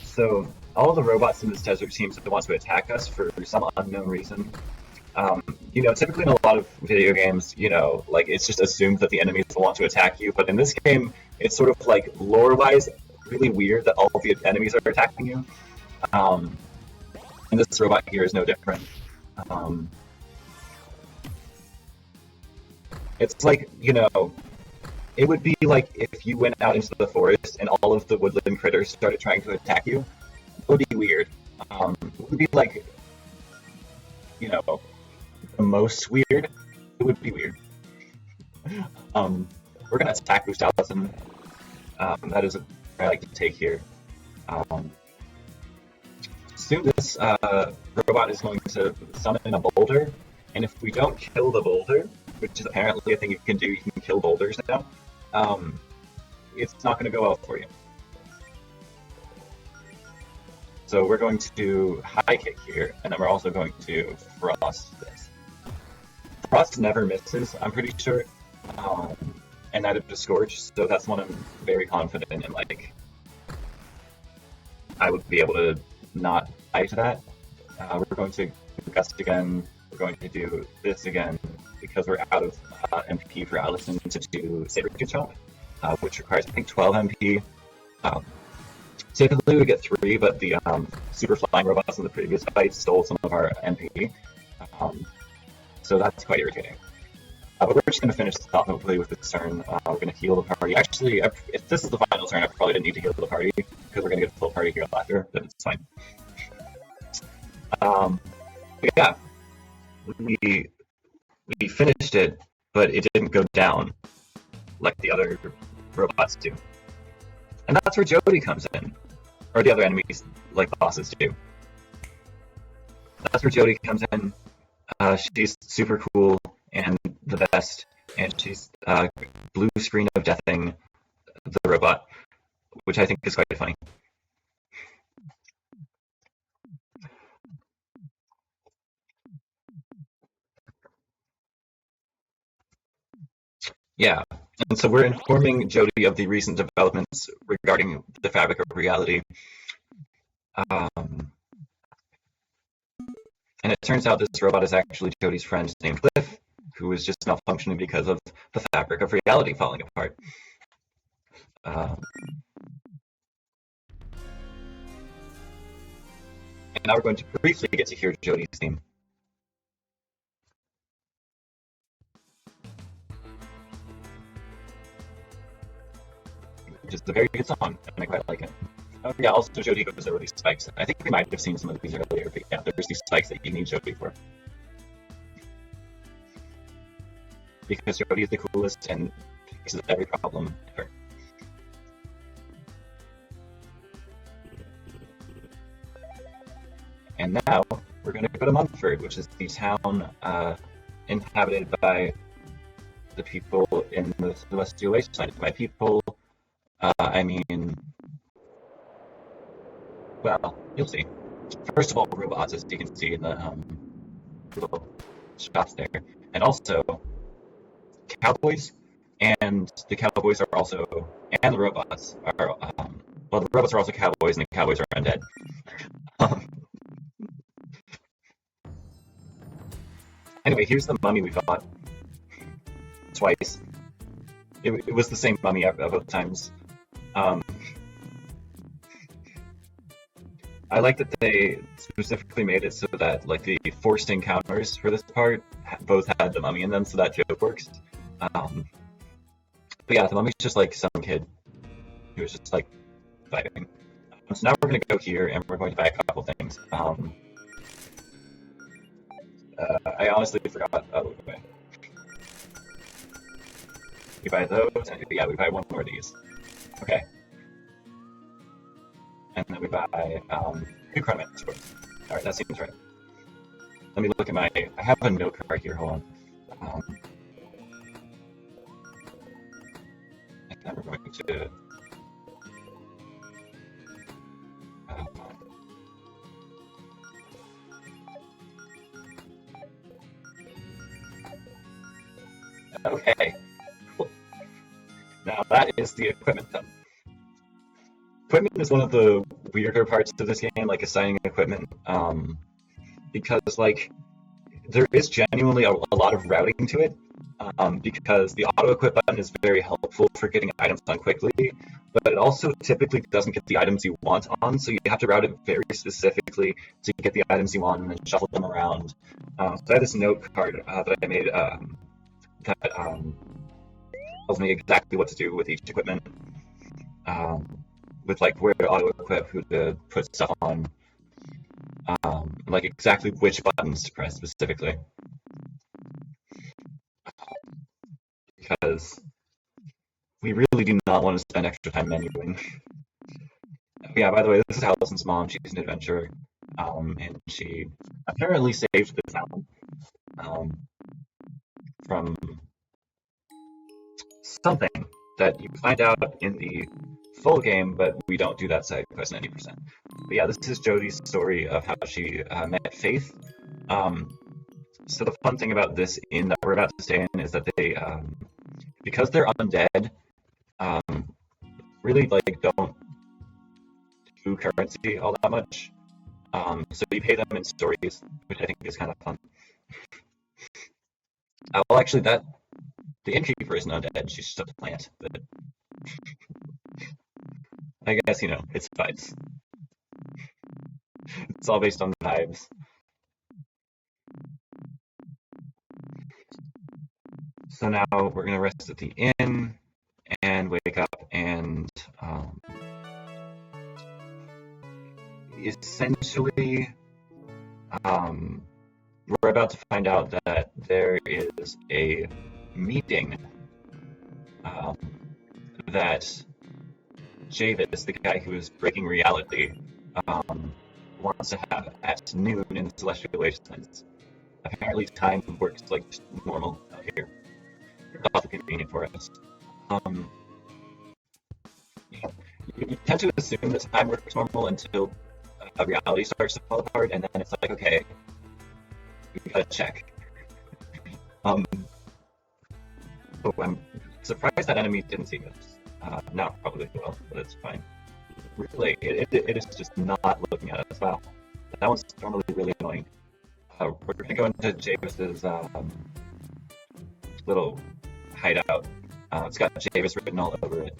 So all the robots in this desert seem to want to attack us for some unknown reason. Typically in a lot of video games, like it's just assumed that the enemies will want to attack you, but in this game, it's sort of like lore-wise really weird that all of the enemies are attacking you. And this robot here is no different. It's like, it would be like if you went out into the forest and all of the woodland critters started trying to attack you. It would be weird. It would be like, the most weird. It would be weird. We're gonna attack Boost Allison. That is what I like to take here. Soon this robot is going to summon a boulder, and if we don't kill the boulder, which is apparently a thing you can do, you can kill boulders now, it's not going to go well for you. So we're going to high kick here, and then we're also going to frost this. Frost never misses, I'm pretty sure, and neither does Scorch, so that's one I'm very confident in, like, I would be able to not die to that. We're going to Gust again, we're going to do this again, because we're out of MP for Allison to do Sabertooth Chomp, which requires, I think, 12 MP. Typically we get 3, but the super flying robots in the previous fight stole some of our MP. So that's quite irritating. But we're just going to finish this off hopefully with this turn. We're going to heal the party. Actually, if this is the final turn, I probably didn't need to heal the party, because we're going to get the full party heal after, but it's fine. But yeah, we we finished it, but it didn't go down like the other robots do. And that's where Jody comes in, or the other enemies, like bosses, do. That's where Jody comes in. She's super cool and the best, and she's blue screen of deathing the robot, which I think is quite funny. Yeah, and so we're informing Jody of the recent developments regarding the fabric of reality. And it turns out this robot is actually Jody's friend named Cliff, who is just malfunctioning because of the fabric of reality falling apart. And now we're going to briefly get to hear Jody's theme. Which is a very good song, and I quite like it. Oh yeah, also Jody goes over these spikes. I think we might have seen some of these earlier, but yeah, there's these spikes that you need Jody for. Because Jody is the coolest and fixes every problem ever. And now we're going to go to Munford, which is the town inhabited by the people in the Celestial Wasteland. By people, I mean, well, you'll see. First of all, robots, as you can see in the little shots there, and also cowboys. And the cowboys are also, and the robots are, well, the robots are also cowboys, and the cowboys are undead. Anyway, here's the mummy we fought twice. It was the same mummy both times. I like that they specifically made it so that like the forced encounters for this part both had the mummy in them, so that joke works. But yeah, the mummy's just like some kid who was just like fighting. So now we're gonna go here and we're going to buy a couple things. I honestly forgot. Oh, okay. We buy those, and yeah, we buy one more of these. Okay. And then we buy two chronomet swords. Alright, that seems right. Let me look at my. I have a note card here, hold on. And then we're going to. Okay. Cool. Now that is the equipment done. Equipment is one of the weirder parts of this game, like assigning equipment, because like there is genuinely a lot of routing to it, because the auto equip button is very helpful for getting items on quickly, but it also typically doesn't get the items you want on, so you have to route it very specifically to get the items you want and then shuffle them around. So I have this note card that I made that tells me exactly what to do with each equipment. With like where to auto equip, who to put stuff on, like exactly which buttons to press specifically. Because we really do not want to spend extra time menuing. Yeah, by the way, this is Allison's mom. She's an adventurer, and she apparently saved the town from something that you find out in the full game, but we don't do that side quest 90%. But yeah, this is Jody's story of how she met Faith. So the fun thing about this inn that we're about to stay in is that they, because they're undead, really like don't do currency all that much. So you pay them in stories, which I think is kind of fun. Well, actually, the innkeeper isn't undead; she's just a plant. But I guess it's fights. It's all based on vibes. So now we're gonna rest at the inn and wake up and essentially we're about to find out that there is a meeting that Javis, the guy who is breaking reality, wants to have at noon in the Celestial Wastelands. Apparently time works like normal out here. It's awfully convenient for us. You tend to assume that time works normal until reality starts to fall apart, and then it's like, okay, we gotta check. Oh, I'm surprised that enemy didn't see this. Now probably will, but it's fine. Really, it is just not looking at us. Wow, that one's normally really annoying. We're gonna go into Javis's little hideout. It's got Javis written all over it.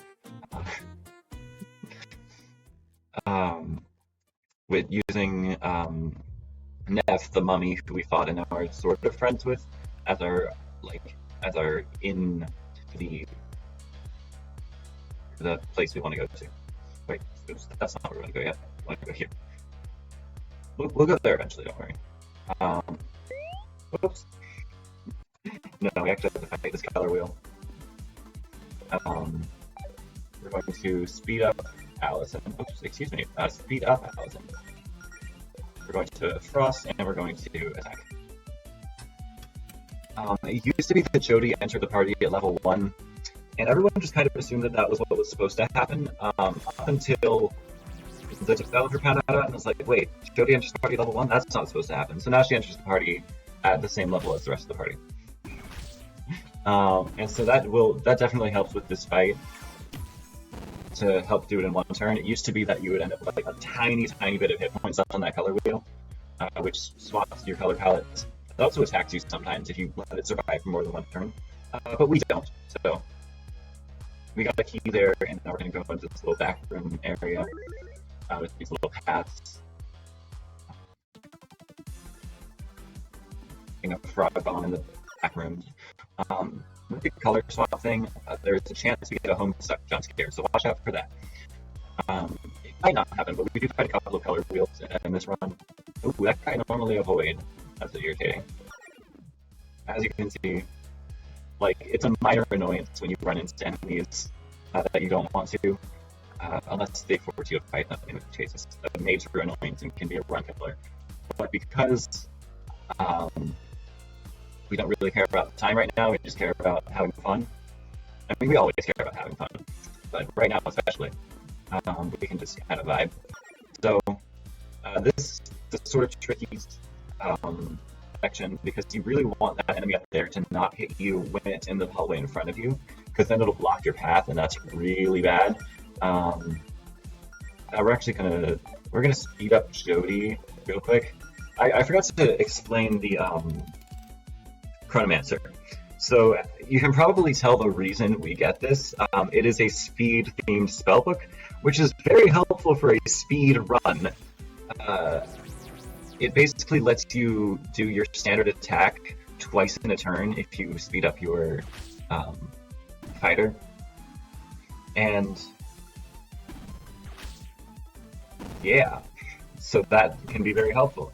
With using Neff, the mummy who we fought and are sort of friends with, as our in the place we want to go to. Wait, oops, that's not where we want to go yet. We want to go here. We'll go there eventually. Don't worry. Whoops. No, we actually have to fight this color wheel. We're going to speed up Allison. Oops, excuse me. Speed up Allison. We're going to Frost, and we're going to attack. It used to be that Jody entered the party at level 1, and everyone just kind of assumed that that was what was supposed to happen, up until the developer found out and was like, wait, Jody enters the party at level 1? That's not supposed to happen. So now she enters the party at the same level as the rest of the party. And so that definitely helps with this fight, to help do it in one turn. It used to be that you would end up with like a tiny bit of hit points left on that color wheel, which swaps your color palette. It also attacks you sometimes if you let it survive for more than one turn, but we don't. So we got a key there, and now we're going to go into this little back room area with these little paths. A frog bomb in the back rooms. With the color swap thing, there's a chance we get a home stuck jump scare, so watch out for that. It might not happen, but we do fight a couple of color wheels in this run. Ooh, that guy normally avoid. That's irritating. As you can see, like, it's a minor annoyance when you run into enemies that you don't want to, unless they force you to fight them, in which case it's a major annoyance and can be a run killer. But because we don't really care about the time right now, we just care about having fun. I mean, we always care about having fun, but right now especially, we can just kind of vibe. So this is sort of tricky section, because you really want that enemy up there to not hit you when it's in the hallway in front of you, because then it'll block your path, and that's really bad. We're gonna speed up Jody real quick. I forgot to explain the Chronomancer. So you can probably tell the reason we get this. It is a speed-themed spellbook, which is very helpful for a speed run. It basically lets you do your standard attack twice in a turn if you speed up your fighter. And yeah, so that can be very helpful.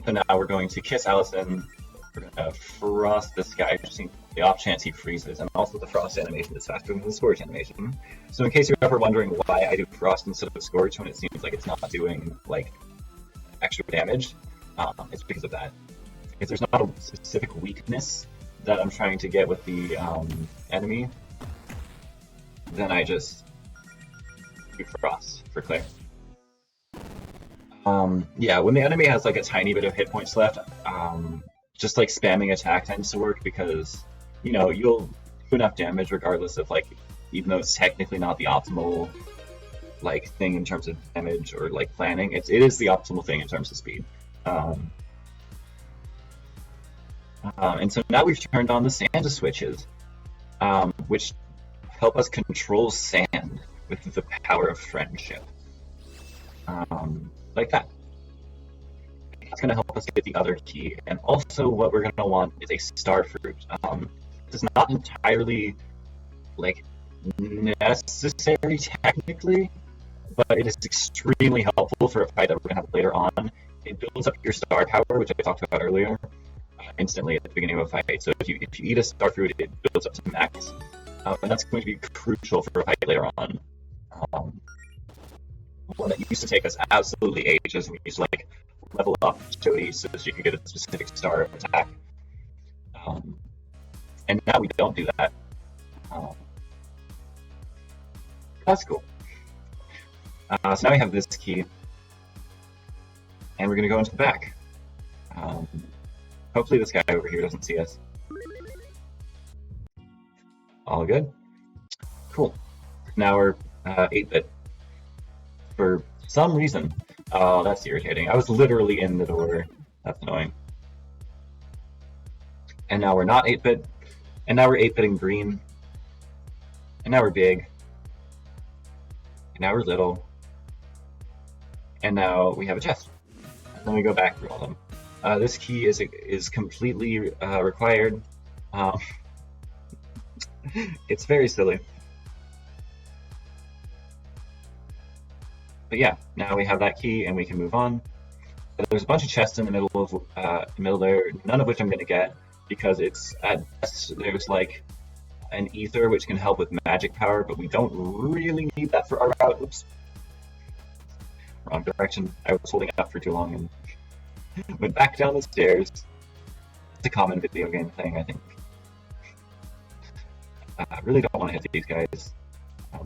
So now we're going to kiss Allison. We're going to frost this guy, just in the off chance he freezes, and also the frost animation is faster than the scorch animation. So in case you're ever wondering why I do frost instead of scorch when it seems like it's not doing like extra damage, it's because of that. If there's not a specific weakness that I'm trying to get with the enemy, then I just do frost for Claire. Yeah, when the enemy has like a tiny bit of hit points left, just like spamming attack tends to work, because you know you'll do enough damage regardless of, like, even though it's technically not the optimal like thing in terms of damage or like planning, it is the optimal thing in terms of speed. And so now we've turned on the Santa switches, which help us control sand with the power of friendship. Like that. That's going to help us get the other key. And also what we're going to want is a star fruit. It's not entirely like necessary technically, but it is extremely helpful for a fight that we're going to have later on it builds up your star power, which I talked about earlier, instantly at the beginning of a fight. So if you eat a star fruit, it builds up to max, and that's going to be crucial for a fight later on. One that used to take us absolutely ages. We used to like level up Jody so that you could get a specific star attack, and now we don't do that. That's cool. So now we have this key, and we're gonna go into the back. Hopefully this guy over here doesn't see us. All good. Cool. Now we're 8-bit. For some reason. Oh, that's irritating. I was literally in the door. That's annoying. And now we're not 8-bit. And now we're 8-bitting green. And now we're big. And now we're little. And now we have a chest. And then we go back through all of them. This key is completely required. It's very silly. But yeah, now we have that key and we can move on. There's a bunch of chests in the middle of there, none of which I'm going to get because it's at best there's like an ether which can help with magic power, but we don't really need that for our route. Oops, wrong direction. I was holding it up for too long and went back down the stairs. It's a common video game thing, I think. I really don't want to hit these guys.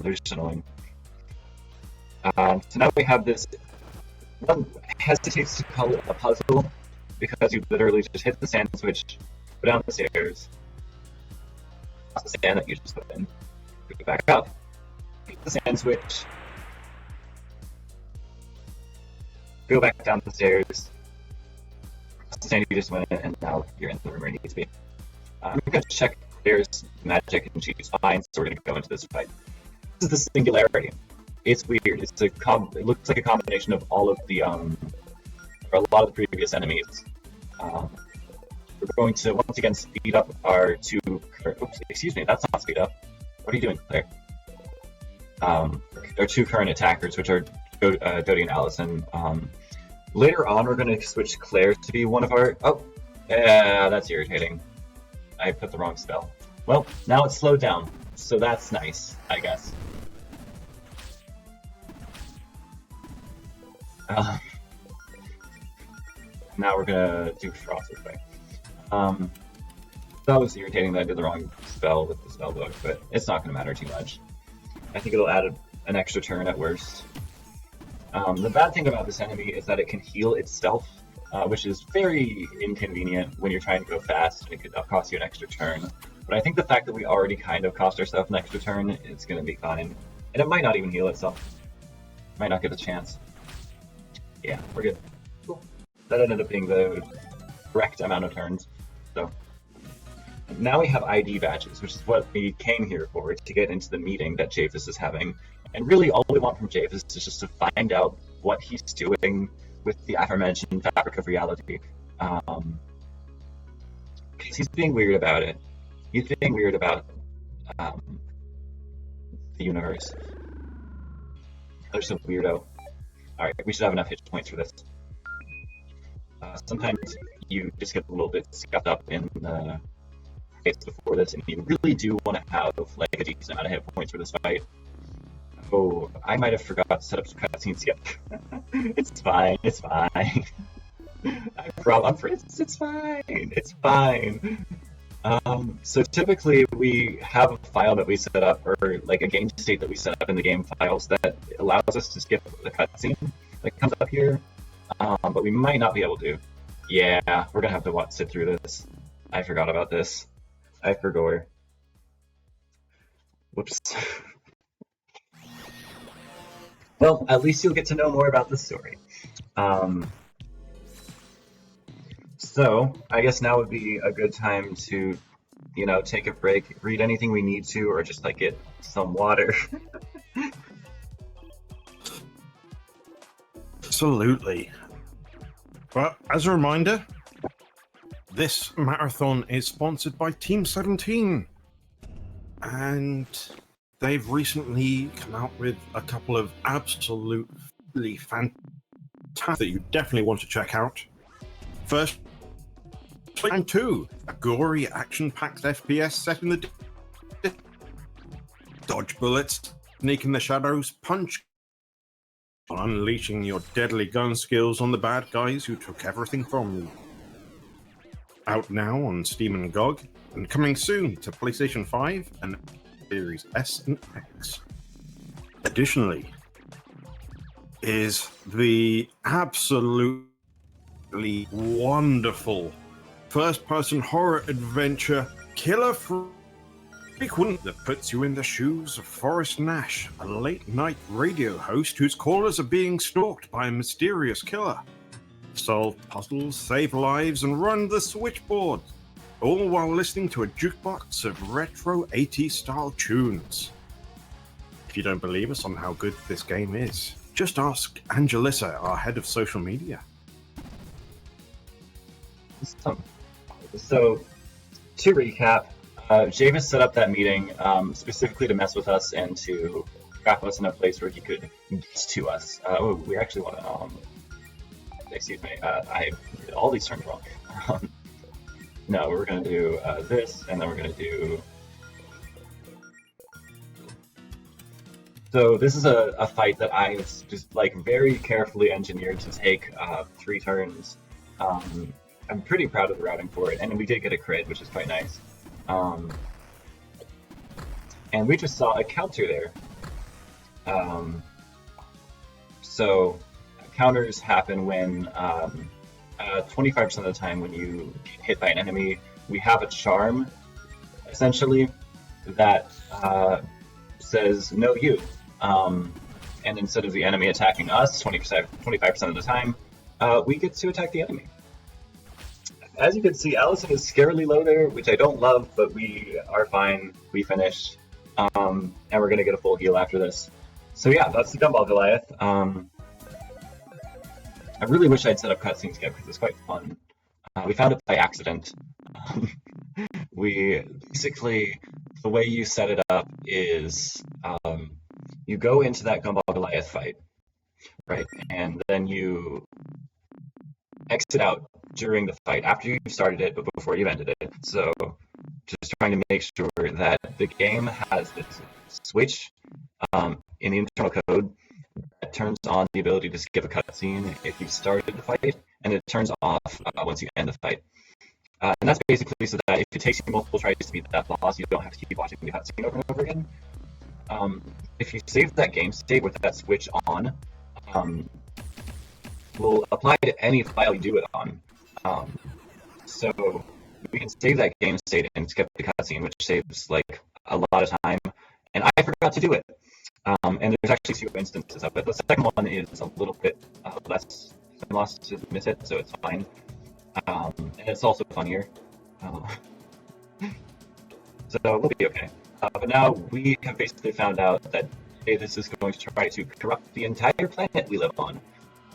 They're just annoying. So now we have this. One hesitates to call it a puzzle because you literally just hit the sand switch, go down the stairs, cross the sand that you just put in, go back up, hit the sand switch, go back down the stairs, cross the sand you just went in, and now you're in the room where you need to be. I'm going to check there's magic and she's fine, so we're going to go into this fight. This is the singularity. It's weird. It looks like a combination of all of the or a lot of the previous enemies. We're going to once again speed up our two. Oops, excuse me. That's not speed up. What are you doing, Claire? Our two current attackers, which are Dodie and Allison. Later on, we're going to switch Claire to be one of our. Oh, yeah, that's irritating. I put the wrong spell. Well, now it's slowed down, so that's nice, I guess. Now we're gonna do Frost this way. That was irritating that I did the wrong spell with the spell book, but it's not gonna matter too much. I think it'll add an extra turn at worst. The bad thing about this enemy is that it can heal itself, which is very inconvenient when you're trying to go fast and it could cost you an extra turn. But I think the fact that we already kind of cost ourselves an extra turn, it's gonna be fine. And it might not even heal itself. Might not get a chance. Yeah, we're good. Cool. That ended up being the correct amount of turns. So now we have ID badges, which is what we came here for, to get into the meeting that Japhus is having. And really all we want from Japhus is just to find out what he's doing with the aforementioned fabric of reality. Because he's being weird about it. He's being weird about the universe. There's some weirdo. Alright, we should have enough hit points for this. Sometimes you just get a little bit scuffed up in the fights before this, and you really do want to have like a decent amount of hit points for this fight. Oh, I might have forgot to set up some cutscenes yet. It's fine, it's fine. It's fine, it's fine. So typically we have a file that we set up, or like a game state that we set up in the game files that allows us to skip the cutscene that comes up here, but we might not be able to. Yeah, we're gonna have to sit through this. I forgot about this. I forgot. Whoops. Well, at least you'll get to know more about the story. So, I guess now would be a good time to, you know, take a break, read anything we need to, or just like get some water. Absolutely. But as a reminder, this marathon is sponsored by Team 17. And they've recently come out with a couple of absolutely fantastic tab that you definitely want to check out. First, Playtime 2, a gory, action-packed FPS set in the dodge bullets, sneak in the shadows, punch, unleashing your deadly gun skills on the bad guys who took everything from you. Out now on Steam and GOG, and coming soon to PlayStation 5 and Series S and X. Additionally, is the absolutely wonderful first-person horror adventure Killer Frequent that puts you in the shoes of Forrest Nash, a late-night radio host whose callers are being stalked by a mysterious killer. Solve puzzles, save lives, and run the switchboard, all while listening to a jukebox of retro 80s-style tunes. If you don't believe us on how good this game is, just ask Angelissa, our head of social media. So, to recap, Javis set up that meeting specifically to mess with us and to trap us in a place where he could get to us. We actually want to, excuse me, I did all these terms wrong. No, we're going to do this, and then we're going to do... So this is a fight that I just like very carefully engineered to take 3 turns. I'm pretty proud of the routing for it, and we did get a crit, which is quite nice. And we just saw a counter there. So counters happen when 25% of the time when you get hit by an enemy, we have a charm, essentially, that says, no you. And instead of the enemy attacking us 25% of the time, we get to attack the enemy. As you can see, Allison is scarily low there, which I don't love, but we are fine. We finished. And we're going to get a full heal after this. So yeah, that's the Gumball Goliath. I really wish I'd set up cutscenes again, because it's quite fun. We found it by accident. We basically, the way you set it up is you go into that Gumball Goliath fight, right? And then you exit out during the fight after you've started it, but before you've ended it. So just trying to make sure that the game has this switch in the internal code that turns on the ability to skip a cutscene if you've started the fight, and it turns off once you end the fight. And that's basically so that if it takes you multiple tries to beat that boss, you don't have to keep watching the cutscene over and over again. If you save that game state with that switch on, will apply to any file you do it on. So we can save that game state and skip the cutscene, which saves like a lot of time. And I forgot to do it. And there's actually 2 instances of it. The second one is a little bit less loss to miss it, so it's fine. And it's also funnier. So we'll be okay. But now we have basically found out that this is going to try to corrupt the entire planet we live on.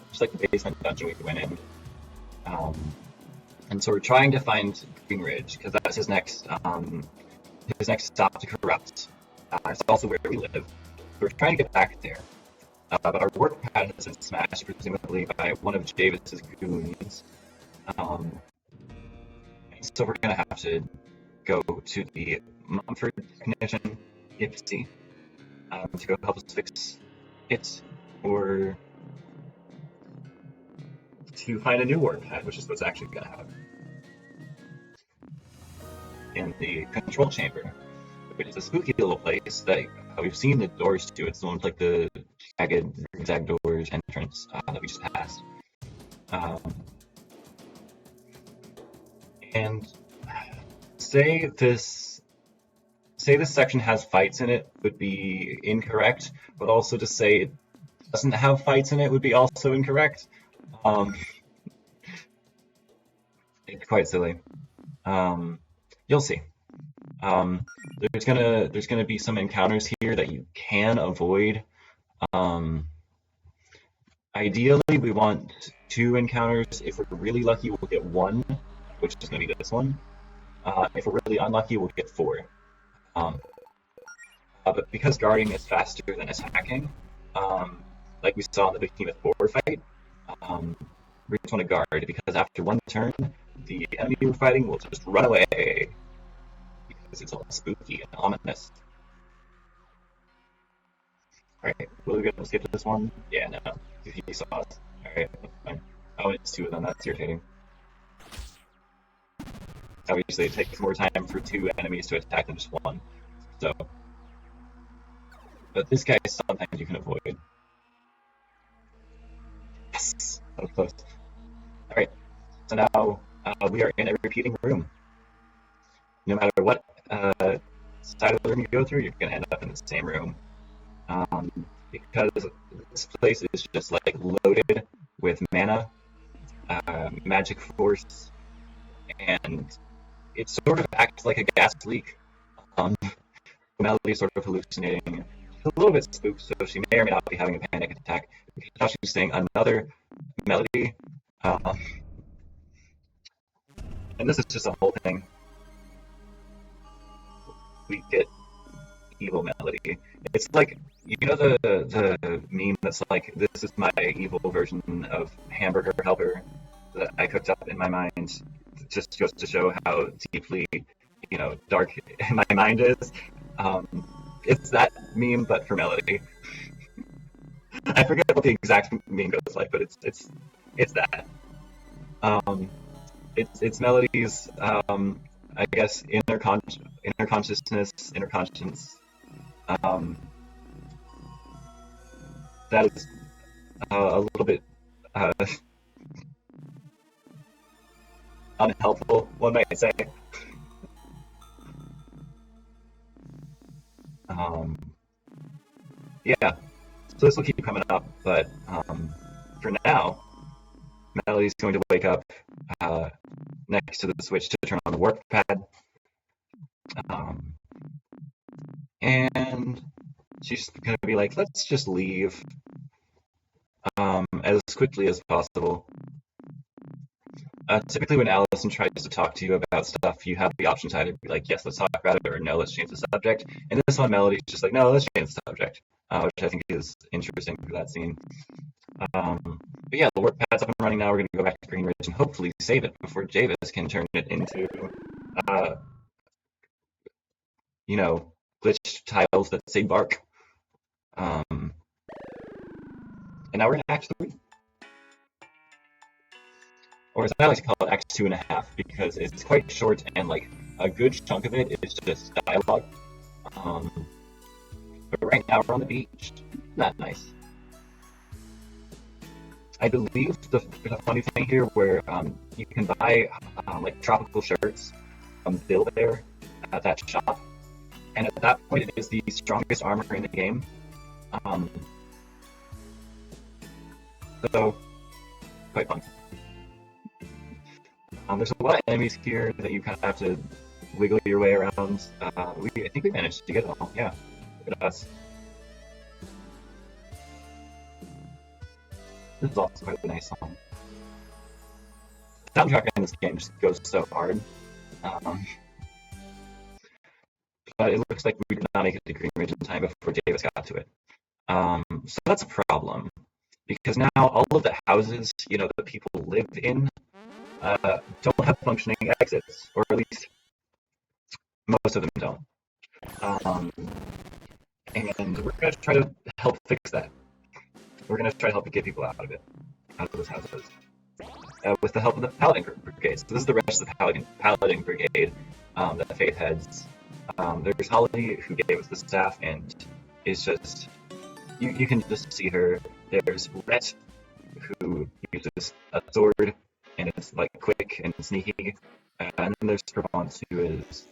Just like the basement dungeon we went in. And so we're trying to find Green Ridge, because that's his next stop to corrupt. It's also where we live. We're trying to get back there. But our work pad has been smashed, presumably by one of Javis's goons. And so we're going to have to go to the Mumford technician, Ipsy, to go help us fix it, or to find a new work pad, which is what's actually going to happen. In the control chamber, which is a spooky little place that we've seen the doors to. It's the one with like the jagged zigzag doors entrance that we just passed. And say this section has fights in it would be incorrect, but also to say it doesn't have fights in it would be also incorrect. It's quite silly. You'll see. There's gonna be some encounters here that you can avoid. Ideally, we want 2 encounters. If we're really lucky, we'll get 1, which is gonna be this one. If we're really unlucky, we'll get 4. But because guarding is faster than attacking, like we saw in the Behemoth 4 fight, we just want to guard, because after one turn, the enemy we're fighting will just run away, because it's all spooky and ominous. Alright, will we be able to skip this one? Yeah, no. He saw us. Alright, fine. Oh, it's two of them, that's irritating. Obviously, it takes more time for two enemies to attack than just one. So, but this guy sometimes you can avoid. Yes, that was close. All right, so now we are in a repeating room. No matter what side of the room you go through, you're gonna end up in the same room, because this place is just like loaded with mana, magic force, and it sort of acts like a gas leak. Melody is sort of hallucinating, a little bit spooked, so she may or may not be having a panic attack. Now she's saying another melody, and this is just a whole thing. We get evil melody. It's like, you know, the meme that's like, this is my evil version of Hamburger Helper that I cooked up in my mind. It just goes to show how deeply, you know, dark my mind is. It's that meme, but for melody. I forget what the exact meme goes like, but it's that. It's melodies. I guess inner consciousness, inner conscience. That is a little bit unhelpful, one might say. Yeah, so this will keep coming up, but for now, Melody's going to wake up next to the switch to turn on the warp pad, and she's going to be like, let's just leave as quickly as possible. Typically when Allison tries to talk to you about stuff, you have the option to either be like, yes, let's talk about it, or no, let's change the subject. And this one, Melody's just like, no, let's change the subject, which I think is interesting for that scene. But yeah, the warp pad's up and running now. We're going to go back to Green Ridge and hopefully save it before Javis can turn it into, you know, glitched tiles that say bark. And now we're in Act 3. Or as I like to call it, Act 2.5, because it's quite short and like a good chunk of it is just dialogue. But right now we're on the beach. Not nice. I believe there's a funny thing here where you can buy like tropical shirts from Bill there at that shop, and at that point it is the strongest armor in the game. So quite fun. There's a lot of enemies here that you kind of have to wiggle your way around. I think we managed to get them all. Yeah, look at us. This is also quite a nice song. The soundtrack in this game just goes so hard. But it looks like we did not make it to Green Ridge in time before Davis got to it. So that's a problem, because now all of the houses, you know, that people live in, don't have functioning exits, or at least most of them don't. And we're going to try to help fix that. We're going to try to help get people out of those houses, with the help of the Paladin Brigade. So this is the rest of the Paladin Brigade that Faith heads. There's Holly, who gave us the staff, and is just, you can just see her. There's Rhett, who uses a sword, and it's like quick and sneaky. And then there's Provence, who is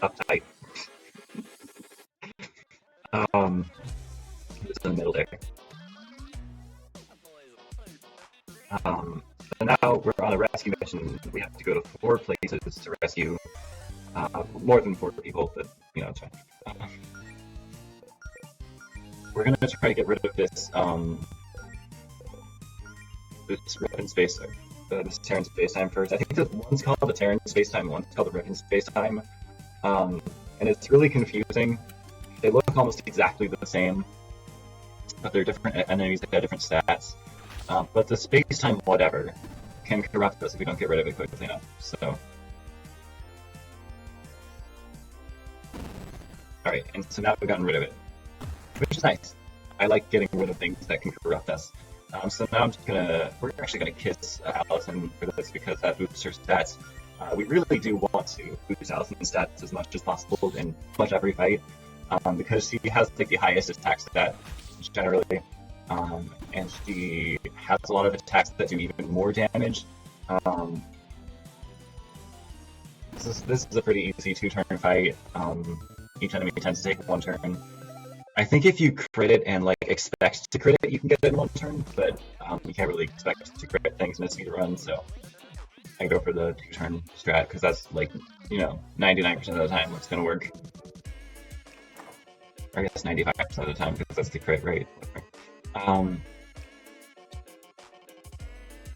uptight. It's in the middle there. So now we're on a rescue mission. We have to go to 4 places to rescue more than 4 people, but you know, it's fine. We're gonna try to get rid of this this Ripon space, this Terran space-time first. I think that one's called the Terran space-time, one's called the Ripon space-time, and it's really confusing. They look almost exactly the same, but they're different enemies that have different stats. But the space-time whatever can corrupt us if we don't get rid of it quickly enough. So, alright, and so now we've gotten rid of it, which is nice. I like getting rid of things that can corrupt us. So now we're actually gonna kiss Allison for this because that boosts her stats. We really do want to boost Allison's stats as much as possible in pretty much every fight, because she has like the highest attack stat generally, and she has a lot of attacks that do even more damage. This is a pretty easy 2-turn fight. Each enemy tends to take 1 turn. I think if you crit it and like expect to crit it, you can get it in 1 turn, but you can't really expect to crit things in a speed run, so I go for the 2-turn strat because that's like, 99% of the time what's gonna work. Or I guess 95% of the time because that's the crit rate.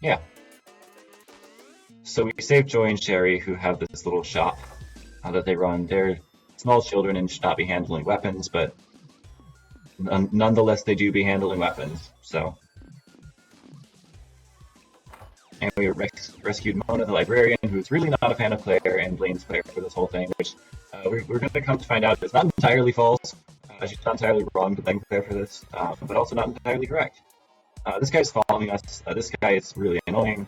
Yeah. So we save Joy and Sherry, who have this little shop that they run. They're small children and should not be handling weapons, but nonetheless they do be handling weapons, so. And we rescued Mona the librarian, who's really not a fan of Claire, and blames Claire for this whole thing, which we're going to come to find out is not entirely false. She's not entirely wrong to blame Claire for this, but also not entirely correct. This guy's following us. This guy is really annoying.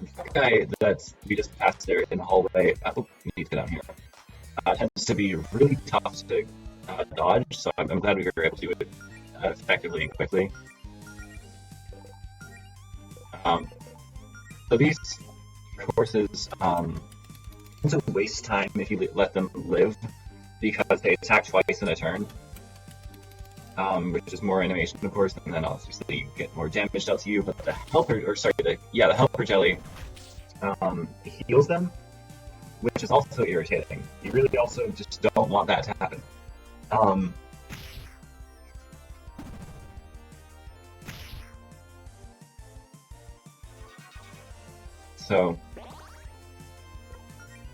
The guy that we just passed there in the hallway, we need to get down here, tends to be really tough to dodge, so I'm glad we were able to do it effectively and quickly. So these courses tend to waste time if you let them live, because they attack twice in a turn, which is more animation, of course, and then obviously you get more damage dealt to you. But the helper jelly heals them, which is also irritating. You really also just don't want that to happen. So,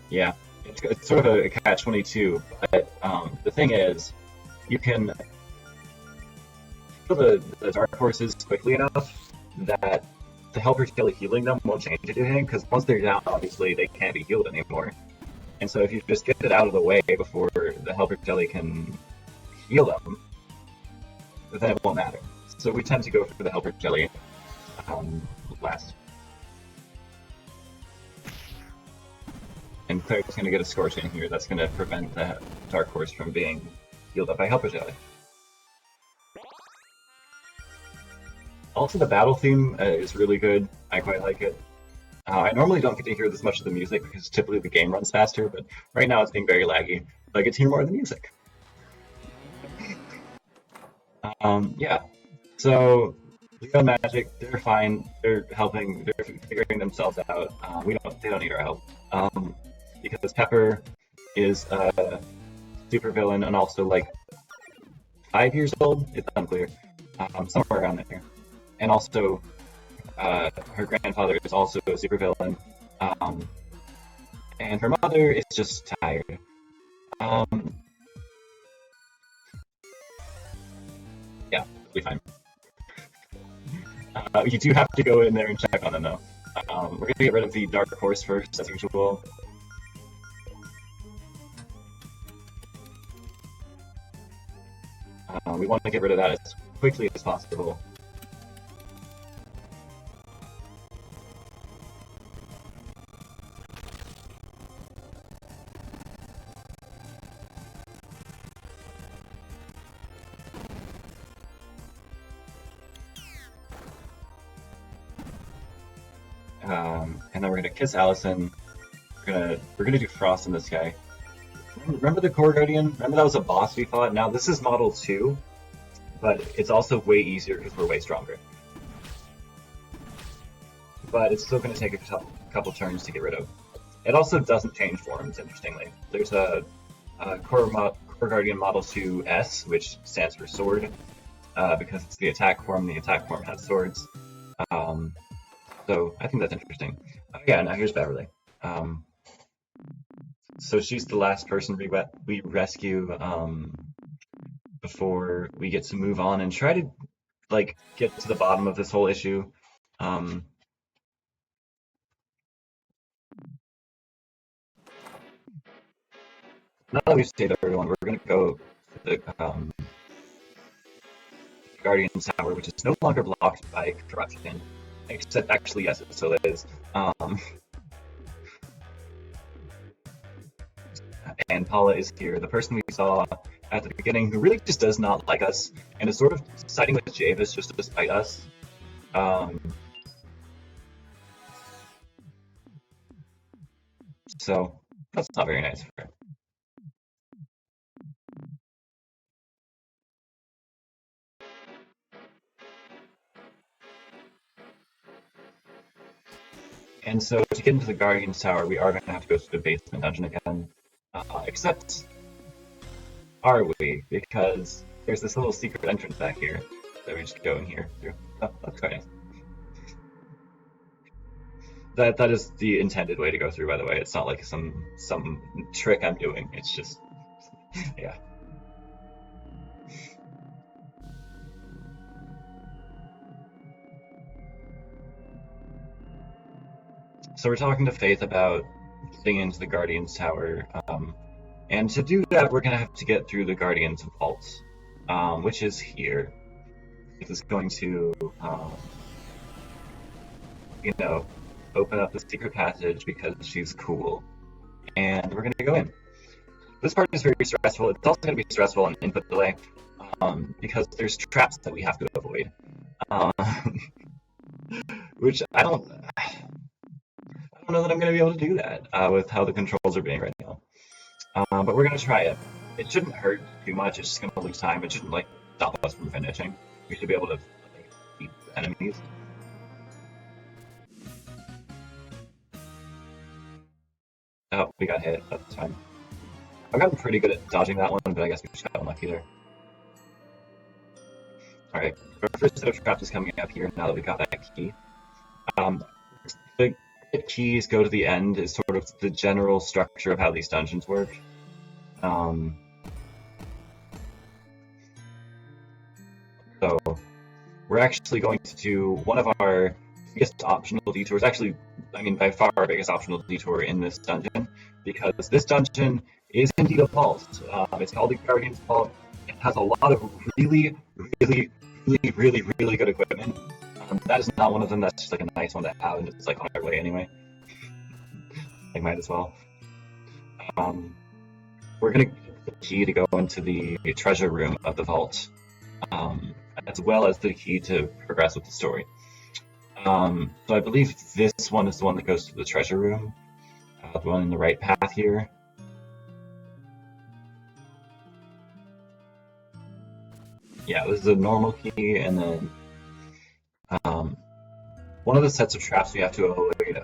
yeah, it's sort of a catch-22, but the thing is, you can kill the dark horses quickly enough that the helper jelly healing them won't change anything, because once they're down, obviously they can't be healed anymore. And so if you just get it out of the way before the helper jelly can heal them, then it won't matter. So we tend to go for the helper jelly last. And Claire's going to get a scorch in here that's going to prevent the Dark Horse from being healed up by Helper Jelly. Also, the battle theme is really good. I quite like it. I normally don't get to hear this much of the music because typically the game runs faster, but right now it's being very laggy. But I get to hear more of the music. Yeah. So, Leo and Magic, they're fine. They're helping. They're figuring themselves out. They don't need our help. Because Pepper is a supervillain and also like 5 years old. It's unclear. Somewhere around there. And also, her grandfather is also a supervillain. And her mother is just tired. Yeah, it'll be fine. You do have to go in there and check on them though. We're gonna get rid of the Dark Horse first, as usual. We want to get rid of that as quickly as possible. And then we're gonna kiss Allison. We're gonna do Frost in this guy. Remember the Core Guardian? Remember that was a boss we fought? Now this is Model 2, but it's also way easier because we're way stronger. But it's still going to take a couple turns to get rid of. It also doesn't change forms, interestingly. There's a Core Guardian Model 2 S, which stands for Sword, because it's the attack form. The attack form has swords. So I think that's interesting. Yeah, now here's Beverly. So she's the last person we rescue before we get to move on and try to like get to the bottom of this whole issue. Now that we've saved everyone, we're gonna go to the Guardian Tower, which is no longer blocked by corruption. Except, actually, yes, it still is. And Paula is here, the person we saw at the beginning, who really just does not like us, and is sort of siding with Javis just to spite us. So that's not very nice for her. And so to get into the Guardian's Tower, we are going to have to go through the basement dungeon again. Except, are we? Because there's this little secret entrance back here that we just go in here through. Oh, that's quite nice. That is the intended way to go through, by the way. It's not like some trick I'm doing. It's just, yeah. So we're talking to Faith about getting into the Guardian's Tower, and to do that, we're going to have to get through the Guardian's Vault, which is here. Faith is going to, you know, open up the secret passage because she's cool, and we're going to go in. This part is very stressful. It's also going to be stressful on input delay, because there's traps that we have to avoid, which I don't know that I'm going to be able to do that with how the controls are being right now. But we're going to try it. It shouldn't hurt too much. It's just going to lose time. It shouldn't like stop us from finishing. We should be able to like, beat the enemies. Oh, we got hit. That's fine. I've gotten pretty good at dodging that one, but I guess we just got unlucky there. Alright, our first set of traps is coming up here now that we got that key. The keys go to the end is sort of the general structure of how these dungeons work. So we're actually going to do one of our biggest optional detours. Actually, I mean by far our biggest optional detour in this dungeon, because this dungeon is indeed a vault. It's called the Guardian's Vault. It has a lot of really good equipment. That is not one of them. That's just like a nice one to have, and it's like on our way anyway. I might as well. We're gonna get the key to go into the treasure room of the vault, as well as the key to progress with the story. So I believe this one is the one that goes to the treasure room, the one in the right path here. Yeah, this is a normal key, and then one of the sets of traps we have to avoid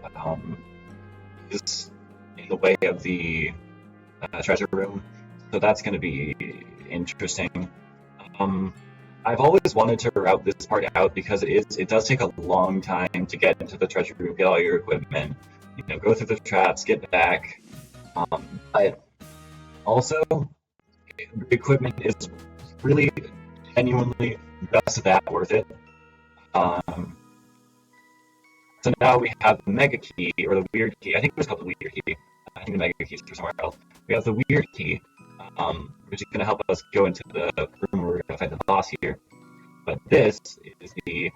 is in the way of the treasure room, so that's going to be interesting. I've always wanted to route this part out because it does take a long time to get into the treasure room, get all your equipment, you know, go through the traps, get back. But also, the equipment is really genuinely just that worth it. So now we have the mega key, or the weird key. I think it was called the weird key. I think the mega key is for somewhere else. We have the weird key, which is going to help us go into the room where we're going to fight the boss here. But this is the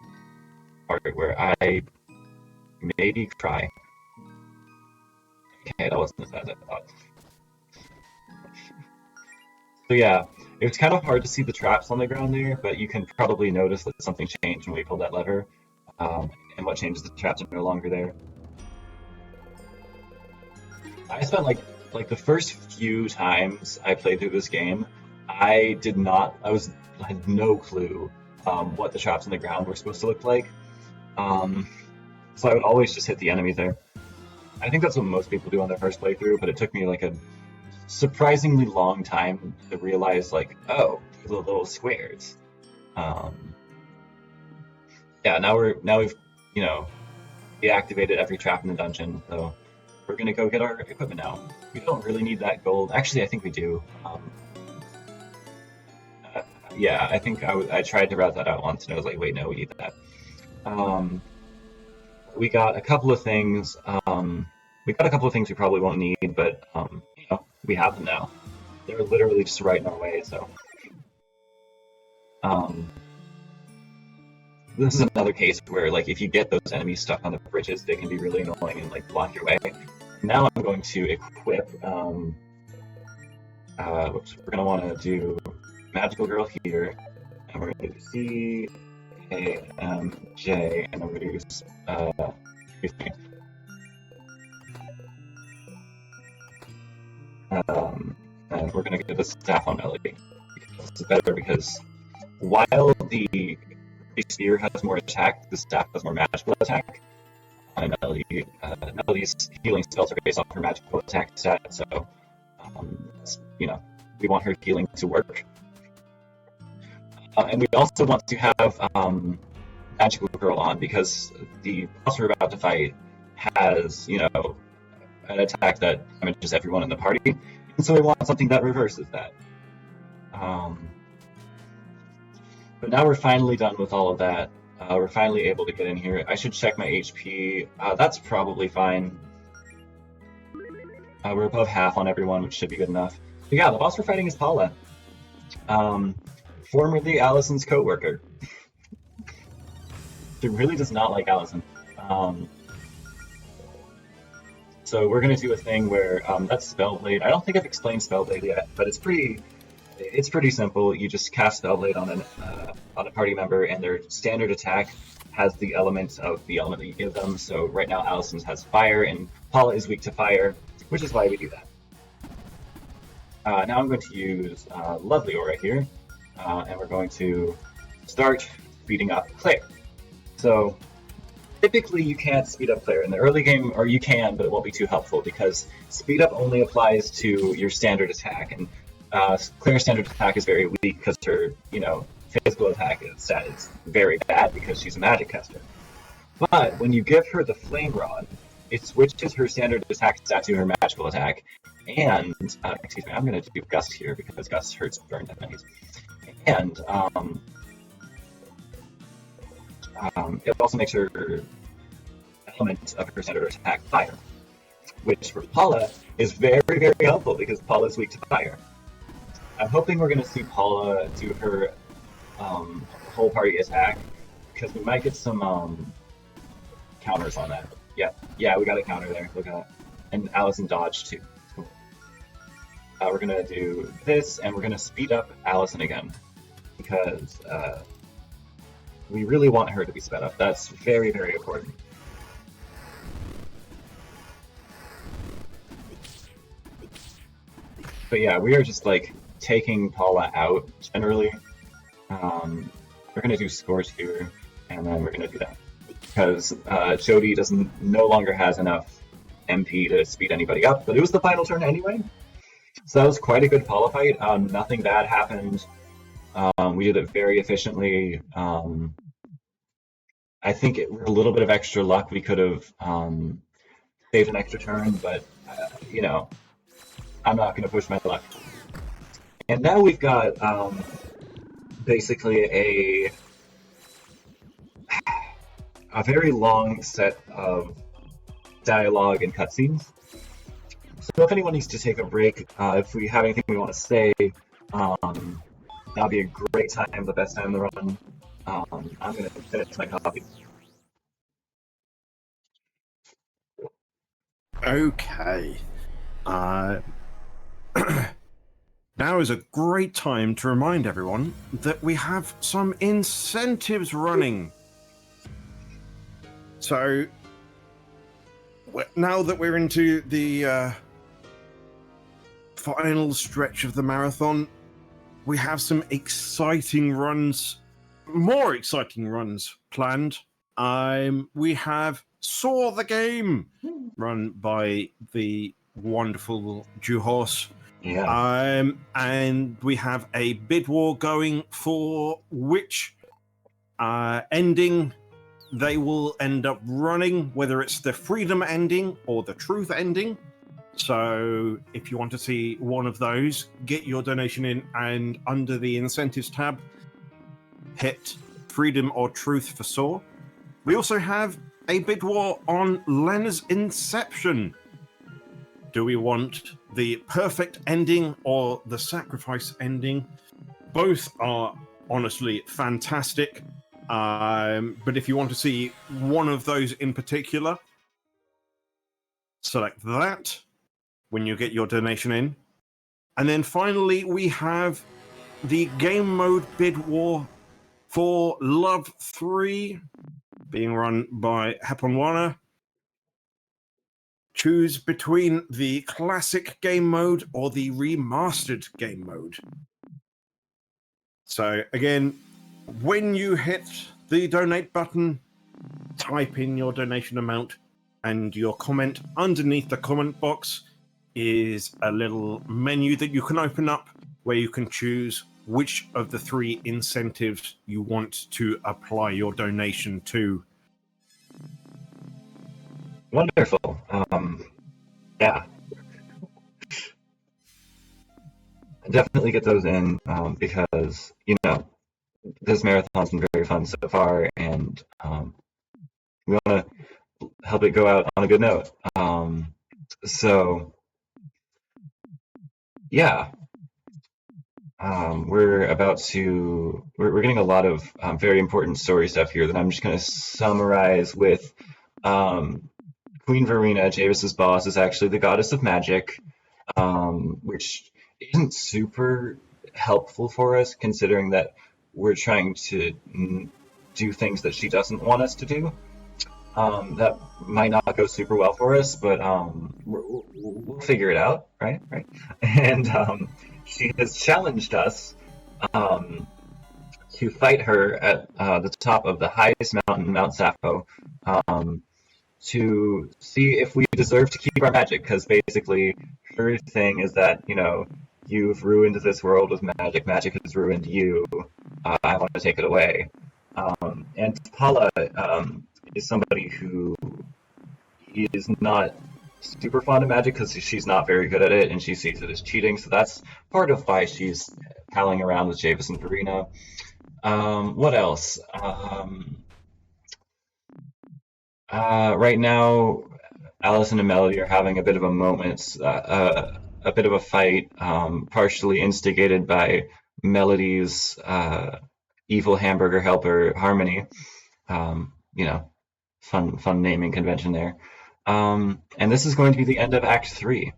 part where I maybe cry. Okay, that wasn't as bad as I thought. So yeah, it was kind of hard to see the traps on the ground there, but you can probably notice that something changed when we pulled that lever. And what changes, the traps are no longer there. I spent like the first few times I played through this game, I had no clue what the traps on the ground were supposed to look like. So I would always just hit the enemy there. I think that's what most people do on their first playthrough, but it took me like a surprisingly long time to realize, like, oh, these are little squares. Yeah, now we've, you know, deactivated every trap in the dungeon, so we're gonna go get our equipment now. We don't really need that gold. Actually, I think we do. Yeah, I think I tried to route that out once, and I was like, wait, no, we need that. We got a couple of things. We got a couple of things we probably won't need, but you know, we have them now. They're literally just right in our way. So, this is another case where, like, if you get those enemies stuck on the bridges, they can be really annoying and like block your way. Now I'm going to equip. Whoops, we're gonna want to do Magical Girl here, and we're gonna do C, A, M, J, and then we're gonna use and we're gonna get the staff on Melody. This is better because while the spear has more attack, the staff has more magical attack. And Melody's healing spells are based off her magical attack stat, so you know, we want her healing to work. And we also want to have Magical Girl on because the boss we're about to fight has, you know, an attack that damages everyone in the party, and so we want something that reverses that. But now we're finally done with all of that. We're finally able to get in here. I should check my HP. That's probably fine. We're above half on everyone, which should be good enough. But yeah, the boss we're fighting is Paula. Formerly Allison's co-worker. She really does not like Allison. So we're going to do a thing where that's Spellblade. I don't think I've explained Spellblade yet, but it's pretty simple. You just cast Spellblade on a party member, and their standard attack has the element of the element that you give them. So right now Allison's has fire, and Paula is weak to fire, which is why we do that. Now I'm going to use Lovely Aura here, and we're going to start speeding up Claire. So typically you can't speed up Claire in the early game, or you can, but it won't be too helpful because speed up only applies to your standard attack, and Claire's standard attack is very weak because her, you know, physical attack is very bad because she's a magic caster. But when you give her the Flame Rod, it switches her standard attack stat to her magical attack, and excuse me, I'm going to do Gust here because Gust hurts burned enemies. And it also makes her element of her standard attack fire, which for Paula is very, very helpful because Paula is weak to fire. I'm hoping we're going to see Paula do her whole party attack because we might get some counters on that. Yeah, we got a counter there. Look at that. And Allison dodged too. Cool. We're going to do this, and we're going to speed up Allison again because we really want her to be sped up. That's very, very important. But yeah, we are just like taking Paula out generally. We're gonna do Scorch here, and then we're gonna do that because Jody no longer has enough MP to speed anybody up. But it was the final turn anyway, so that was quite a good Paula fight. Nothing bad happened. We did it very efficiently. I think with a little bit of extra luck, we could have saved an extra turn, but you know, I'm not going to push my luck. And now we've got basically a very long set of dialogue and cutscenes. So if anyone needs to take a break, if we have anything we want to say, that'll be a great time, the best time in the run. I'm going to finish my coffee. Okay. Now is a great time to remind everyone that we have some incentives running. So, now that we're into the final stretch of the marathon, we have some exciting runs, more exciting runs planned. We have Saw the Game, run by the wonderful Juhos. Yeah. And we have a bid war going for which ending they will end up running, whether it's the freedom ending or the truth ending. So if you want to see one of those, get your donation in, and under the incentives tab, hit Freedom or Truth for Saw. We also have a bid war on Lena's Inception. Do we want the perfect ending or the sacrifice ending? Both are honestly fantastic. But if you want to see one of those in particular, select that when you get your donation in. And then finally, we have the game mode bid war for Love 3, being run by Haponwana. Choose between the classic game mode or the remastered game mode. So again, when you hit the donate button, type in your donation amount, and your comment underneath the comment box is a little menu that you can open up where you can choose which of the 3 incentives you want to apply your donation to. Wonderful. Yeah. Definitely get those in because, you know, this marathon's been very fun so far, and we want to help it go out on a good note. So, yeah. We're getting a lot of very important story stuff here that I'm just going to summarize with. Queen Verena, Javis's boss, is actually the goddess of magic, which isn't super helpful for us considering that we're trying to do things that she doesn't want us to do. That might not go super well for us, but we'll figure it out, right? And she has challenged us to fight her at the top of the highest mountain, Mount Sappho, to see if we deserve to keep our magic, because basically her thing is that, you know, you've ruined this world with magic, magic has ruined you, I want to take it away. And Paula is somebody who is not super fond of magic because she's not very good at it and she sees it as cheating, so that's part of why she's palling around with Javis and Verena. What else? Right now, Allison and Melody are having a bit of a moment, a bit of a fight, partially instigated by Melody's evil hamburger helper, Harmony. You know, fun naming convention there. And this is going to be the end of Act 3.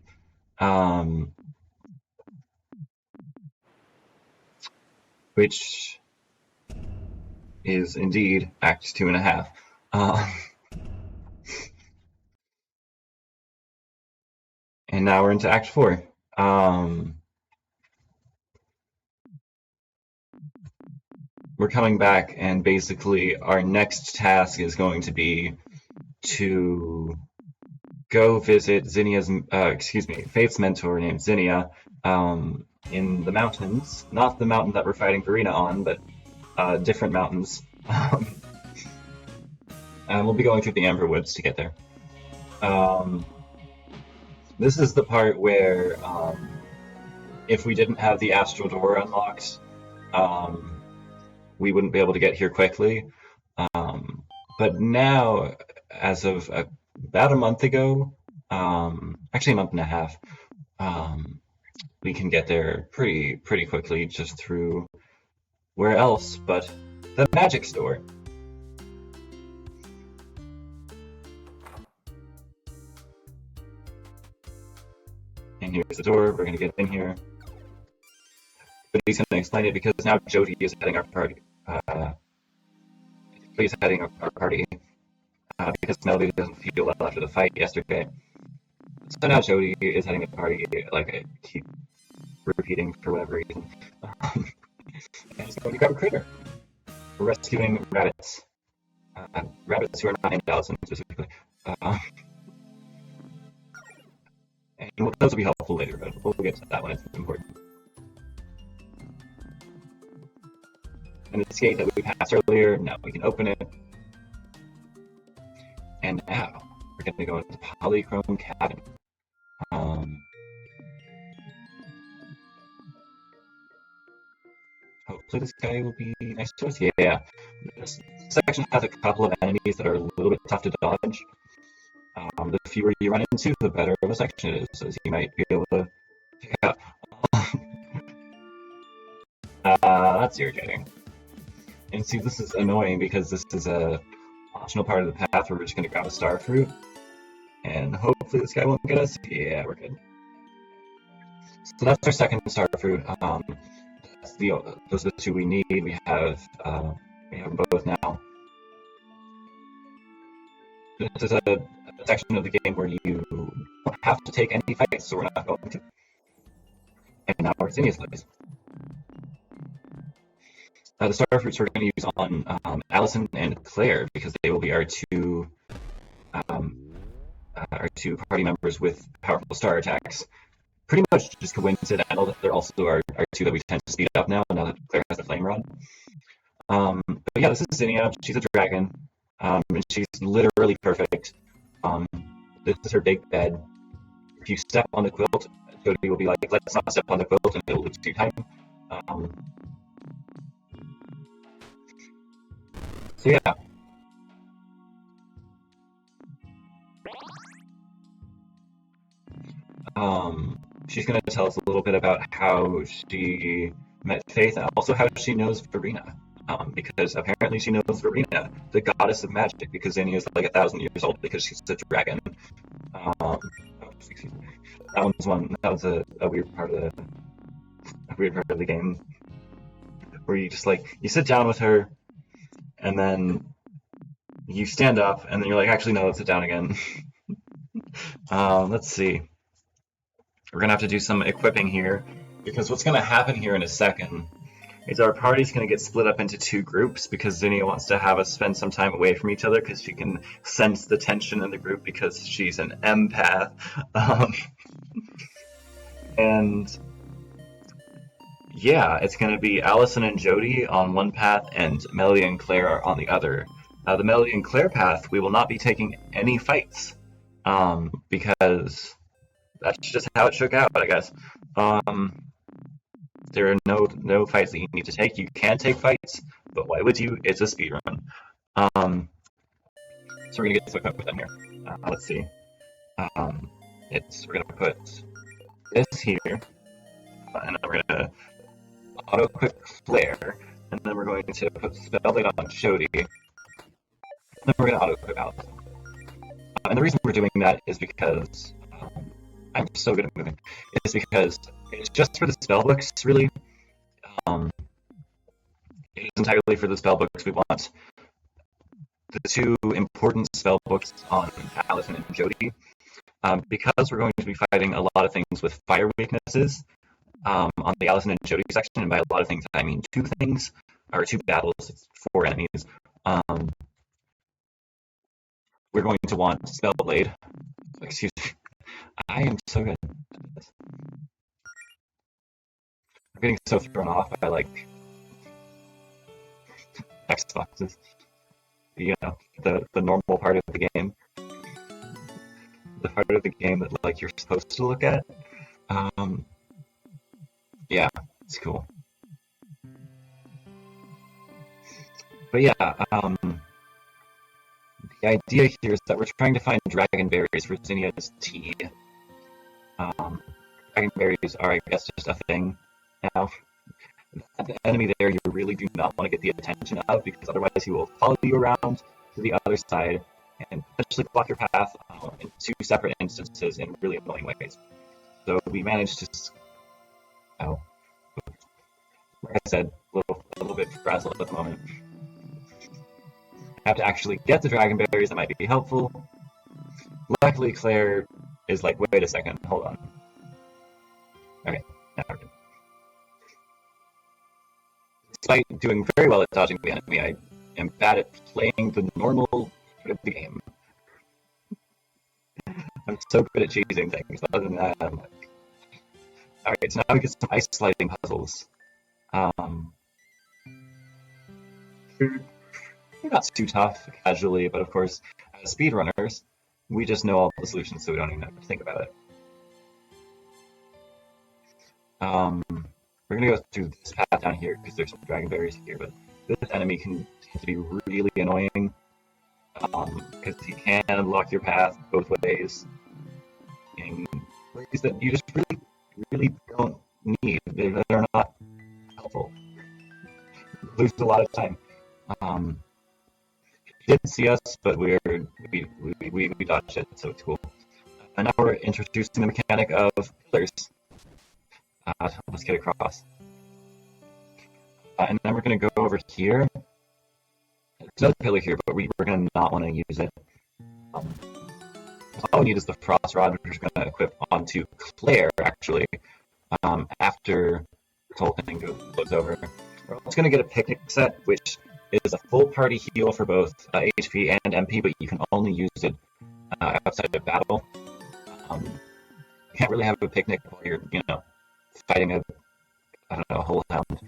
Which is indeed Act 2.5. And now we're into Act 4. We're coming back, and basically our next task is going to be to go visit Faith's mentor named Zinnia, in the mountains. Not the mountain that we're fighting Verena on, but different mountains. And we'll be going through the Amber Woods to get there. This is the part where, if we didn't have the Astral Door unlocked, we wouldn't be able to get here quickly. But now, as of about a month ago, actually a month and a half, we can get there pretty quickly just through where else but the magic store. And here's the door. We're gonna get in here. But he's gonna explain it because now Jody is heading our party. He's heading our party because Melody doesn't feel well after the fight yesterday. So now Jody is heading the party, like I keep repeating for whatever reason. And he's going to grab a critter. We're rescuing rabbits. Rabbits who are not named Allison specifically. And those will be helpful later, but we'll get to that one, it's important. And this gate that we passed earlier, now we can open it. And now we're going to go into the Polychrome Cabin. hopefully this guy will be nice to us. Yeah. This section has a couple of enemies that are a little bit tough to dodge. The fewer you run into, the better of a section it is, as you might be able to pick out. That's irritating. And see, this is annoying because this is a optional part of the path where we're just going to grab a star fruit. And hopefully this guy won't get us. Yeah, we're good. So that's our second star fruit. Those are the two we need. We have them both now. This is a section of the game where you don't have to take any fights, so we're not going to. And now we're Zinnia's place. The star fruits we're going to use on Allison and Claire because they will be our two party members with powerful star attacks. Pretty much just coincidental that they're also our two that we tend to speed up now that Claire has the flame rod. But yeah, this is Zinnia. She's a dragon, and she's literally perfect. This is her big bed. If you step on the quilt, Jody will be like, "Let's not step on the quilt," and it'll lose you time. So yeah. She's going to tell us a little bit about how she met Faith and also how she knows Verena. Because apparently she knows Verena, the goddess of magic, because Zinnia is like 1,000 years old because she's a dragon. Excuse me. That was a weird part of the game where you just you sit down with her and then you stand up and then you're like, actually no, let's sit down again. Let's see. We're gonna have to do some equipping here because what's gonna happen here in a second is our party's gonna get split up into two groups because Zinnia wants to have us spend some time away from each other because she can sense the tension in the group because she's an empath. And yeah, it's gonna be Allison and Jody on one path and Melody and Claire on the other. The Melody and Claire path, we will not be taking any fights because that's just how it shook out, I guess. There are no fights that you need to take. You can take fights, but why would you? It's a speedrun. So we're gonna get to equip with them here. Let's see. We're gonna put this here, and then we're gonna auto equip Claire, and then we're going to put Spellblade on Jody, and then we're gonna auto equip Alice. And the reason we're doing that is because I'm so good at moving. It's because it's just for the spellbooks, really. It's entirely for the spellbooks. We want the two important spellbooks on Allison and Jody. Because we're going to be fighting a lot of things with fire weaknesses on the Allison and Jody section, and by a lot of things I mean two things, or two battles, it's 4 enemies. We're going to want Spellblade. Excuse me. I am so good at this. I'm getting so thrown off by Xboxes. You know, the normal part of the game. The part of the game that you're supposed to look at. Yeah, it's cool. But yeah, the idea here is that we're trying to find dragon berries for Zinnia's tea. Dragon berries are, I guess, just a thing now. The enemy there you really do not want to get the attention of because otherwise he will follow you around to the other side and potentially block your path in 2 separate instances in really annoying ways. So we managed to... Oh. Like I said, a little bit frazzled at the moment. I have to actually get the dragon berries that might be helpful. Luckily, Claire is like, wait a second, hold on. Okay, now we're good. Despite doing very well at dodging the enemy, I am bad at playing the normal part of the game. I'm so good at cheesing things. Other than that, I'm like... Alright, so now we get some ice sliding puzzles. They're not too tough, casually, but of course, as speedrunners, we just know all the solutions, so we don't even have to think about it. We're gonna go through this path down here because there's some dragon berries here, but this enemy can tend to be really annoying because he can block your path both ways in ways that you just really don't need. They're not helpful. Lose a lot of time. He didn't see us, but we dodged it, so it's cool. And now we're introducing the mechanic of pillars to help us get across. And then we're going to go over here. There's another pillar here, but we're going to not want to use it. All we need is the frost rod, which we're going to equip onto Claire, actually, after this whole thing goes over. We're also going to get a picnic set, which is a full party heal for both HP and MP, but you can only use it outside of battle. You can't really have a picnic while you're, fighting a whole hound.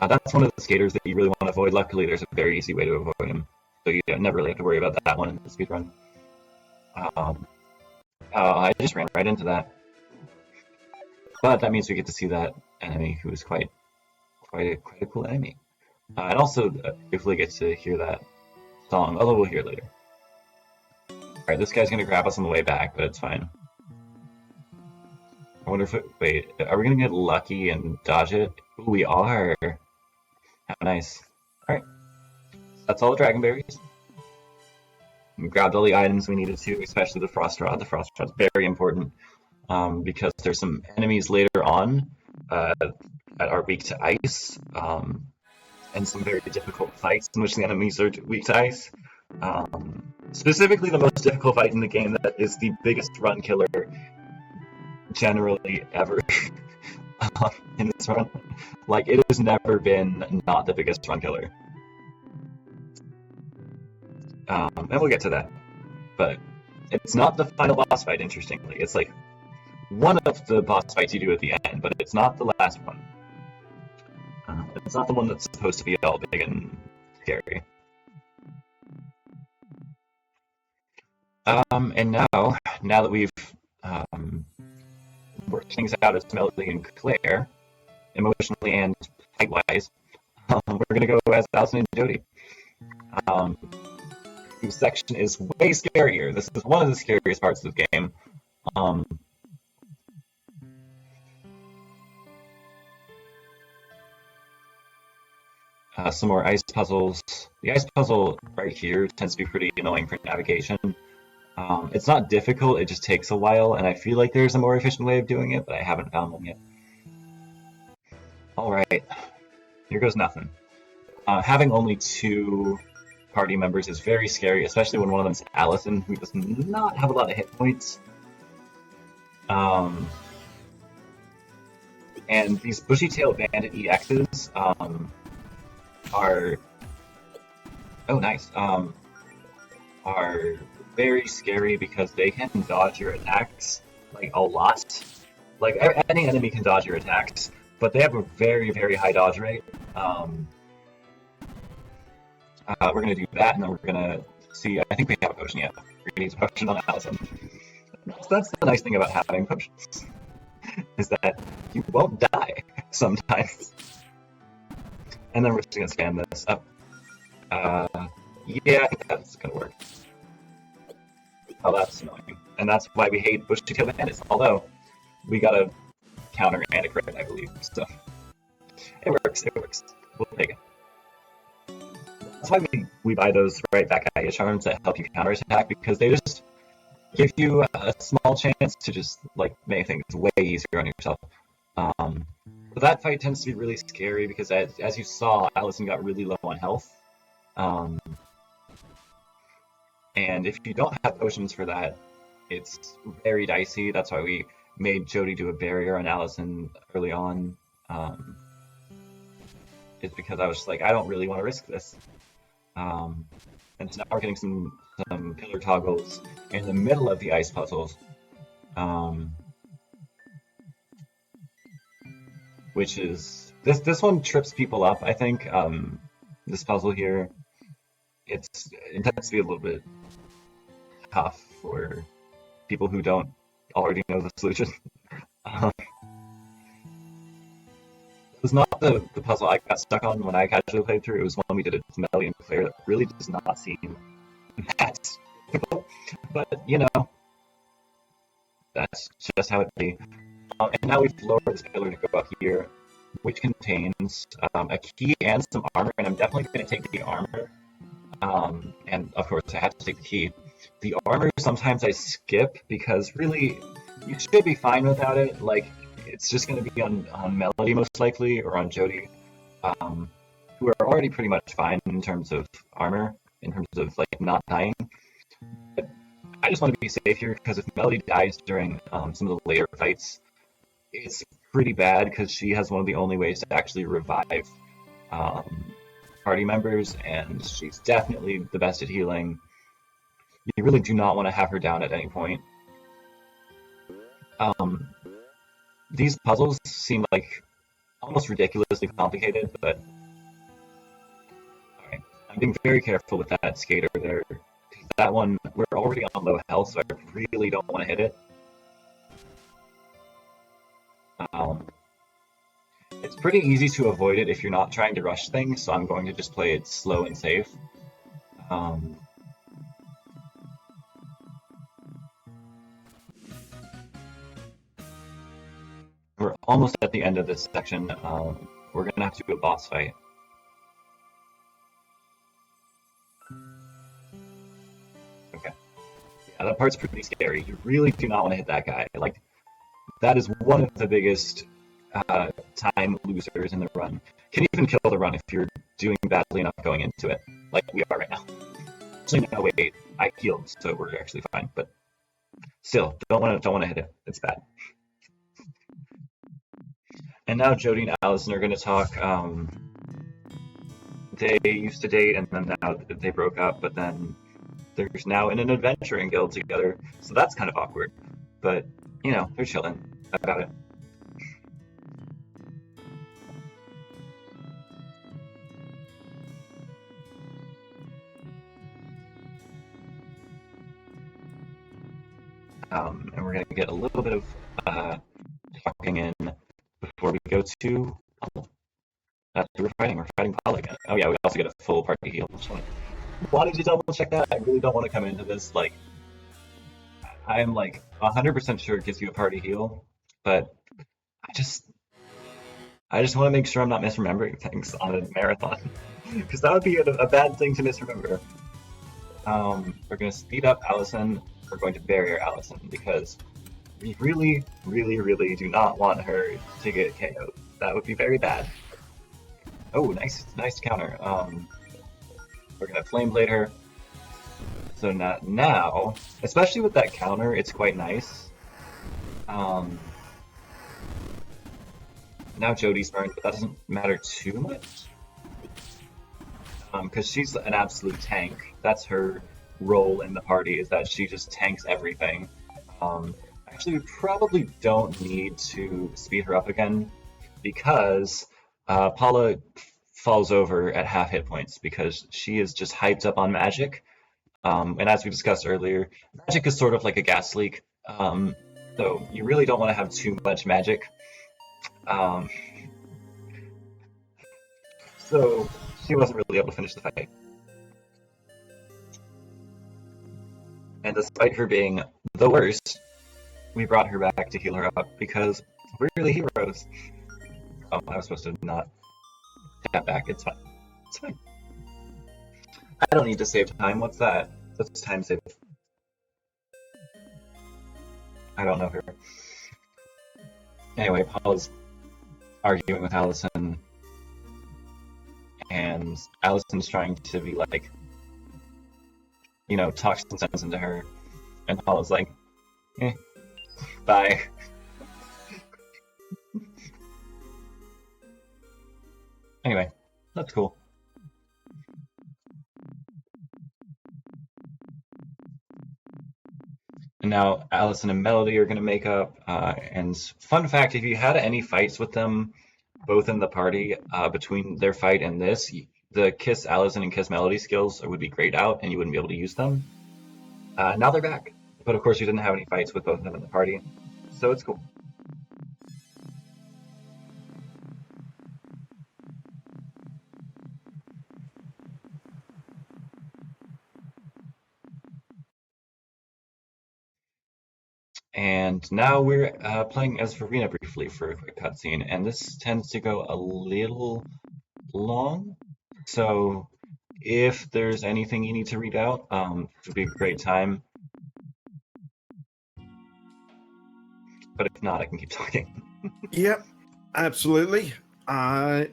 That's one of the skaters that you really want to avoid. Luckily, there's a very easy way to avoid him, so you never really have to worry about that one in the speedrun. I just ran right into that. But that means we get to see that enemy, who is quite a cool enemy. And also, if we get to hear that song, although we'll hear it later. Alright, this guy's gonna grab us on the way back, but it's fine. I wonder if wait, are we gonna get lucky and dodge it? Ooh, we are! How nice. Alright. That's all the dragon berries. We grabbed all the items we needed to, especially the frost rod. The frost rod's very important, because there's some enemies later on that are weak to ice, and some very difficult fights in which the enemies are weak to ice. Specifically, the most difficult fight in the game that is the biggest run killer generally ever in this run. Like, it has never been not the biggest run killer. And we'll get to that. But it's not the final boss fight, interestingly. It's like one of the boss fights you do at the end, but it's not the last one. It's not the one that's supposed to be all big and scary. And now that we've worked things out as Melody and Claire, emotionally and fight-wise, we're gonna go as Allison and Jody. Whose section is way scarier. This is one of the scariest parts of the game. Some more ice puzzles. The ice puzzle right here tends to be pretty annoying for navigation. It's not difficult, it just takes a while, and I feel like there's a more efficient way of doing it, but I haven't found one yet. Alright, here goes nothing. Having only 2 party members is very scary, especially when one of them is Allison, who does not have a lot of hit points. And these bushy-tailed bandit EXs are... Oh, nice. Are very scary because they can dodge your attacks, like, a lot. Like, any enemy can dodge your attacks, but they have a very, very high dodge rate. We're gonna do that, and then we're gonna see. I think we have a potion yet. We're gonna use a potion on Allison. So that's the nice thing about having potions, is that you won't die sometimes. And then we're just gonna spam this up. Yeah, I think that's gonna work. Oh, that's annoying. And that's why we hate bushy-tailed bandits, although we got a counter and a crit, I believe, so it works, We'll take it. That's why we buy those right back at you charms that help you counterattack, because they just give you a small chance to just, like, make things way easier on yourself. But that fight tends to be really scary because, as you saw, Allison got really low on health. And if you don't have potions for that, it's very dicey. That's why we made Jody do a barrier on Allison early on. It's because I was just like, I don't really want to risk this. And so now we're getting some pillar toggles in the middle of the ice puzzles. Which is... This one trips people up, I think. This puzzle here, it tends to be a little bit tough for people who don't already know the solution. Um, it was not the puzzle I got stuck on when I casually played through. It was one we did with Melody and Claire that really does not seem that difficult. But, you know, that's just how it be. And now we've lowered this pillar to go up here, which contains a key and some armor, and I'm definitely going to take the armor. And of course, I have to take the key. The armor sometimes I skip because really, you should be fine without it. Like, it's just going to be on Melody most likely, or on Jody, who are already pretty much fine in terms of armor, in terms of like not dying. But I just want to be safe here because if Melody dies during some of the later fights, it's pretty bad because she has one of the only ways to actually revive party members, and she's definitely the best at healing. You really do not want to have her down at any point. These puzzles seem like almost ridiculously complicated, but alright. I'm being very careful with that skater there. That one, we're already on low health, so I really don't want to hit it. It's pretty easy to avoid it if you're not trying to rush things, so I'm going to just play it slow and safe. We're almost at the end of this section. We're going to have to do a boss fight. Okay. Yeah, that part's pretty scary. You really do not want to hit that guy. Like, that is one of the biggest time losers in the run. Can even kill the run if you're doing badly enough going into it, like we are right now. Actually, no, wait, I healed, so we're actually fine. But still, don't want to hit it. It's bad. And now Jody and Allison are going to talk. They used to date, and then now they broke up. But then there's now in an adventuring guild together, so that's kind of awkward. But you know, they're chilling about it. And we're going to get a little bit of talking in before we go to. We're fighting Paul again. Oh yeah, we also get a full party heal. Why did you double check that? I really don't want to come into this like. I'm like 100% sure it gives you a party heal, but I just want to make sure I'm not misremembering things on a marathon, because that would be a bad thing to misremember. We're going to speed up Allison. We're going to barrier Allison because we really, really, really do not want her to get KO'd. That would be very bad. Oh, nice counter. We're going to Flame Blade her. So now, especially with that counter, it's quite nice. Now Jody's burned, but that doesn't matter too much. Because she's an absolute tank. That's her role in the party, is that she just tanks everything. Actually, we probably don't need to speed her up again, because Paula falls over at half hit points because she is just hyped up on magic. And as we discussed earlier, magic is sort of like a gas leak. So you really don't want to have too much magic. So she wasn't really able to finish the fight. And despite her being the worst, we brought her back to heal her up because we're the heroes. Oh, I was supposed to not tap back. It's fine. It's fine. I don't need to save time. What's that? That's time save. I don't know her. Anyway, Paul's arguing with Allison, and Allison's trying to be like, you know, talk some sense into her, and Paula's like, bye. Anyway, that's cool. And now Allison and Melody are going to make up. And fun fact, if you had any fights with them, both in the party, between their fight and this, the Kiss Allison and Kiss Melody skills would be grayed out and you wouldn't be able to use them. Now they're back. But of course you didn't have any fights with both of them in the party, so it's cool. And now we're playing as Verena briefly for a quick cutscene, and this tends to go a little long. So if there's anything you need to read out, it would be a great time. But if not, I can keep talking. Yep, absolutely. Indiethon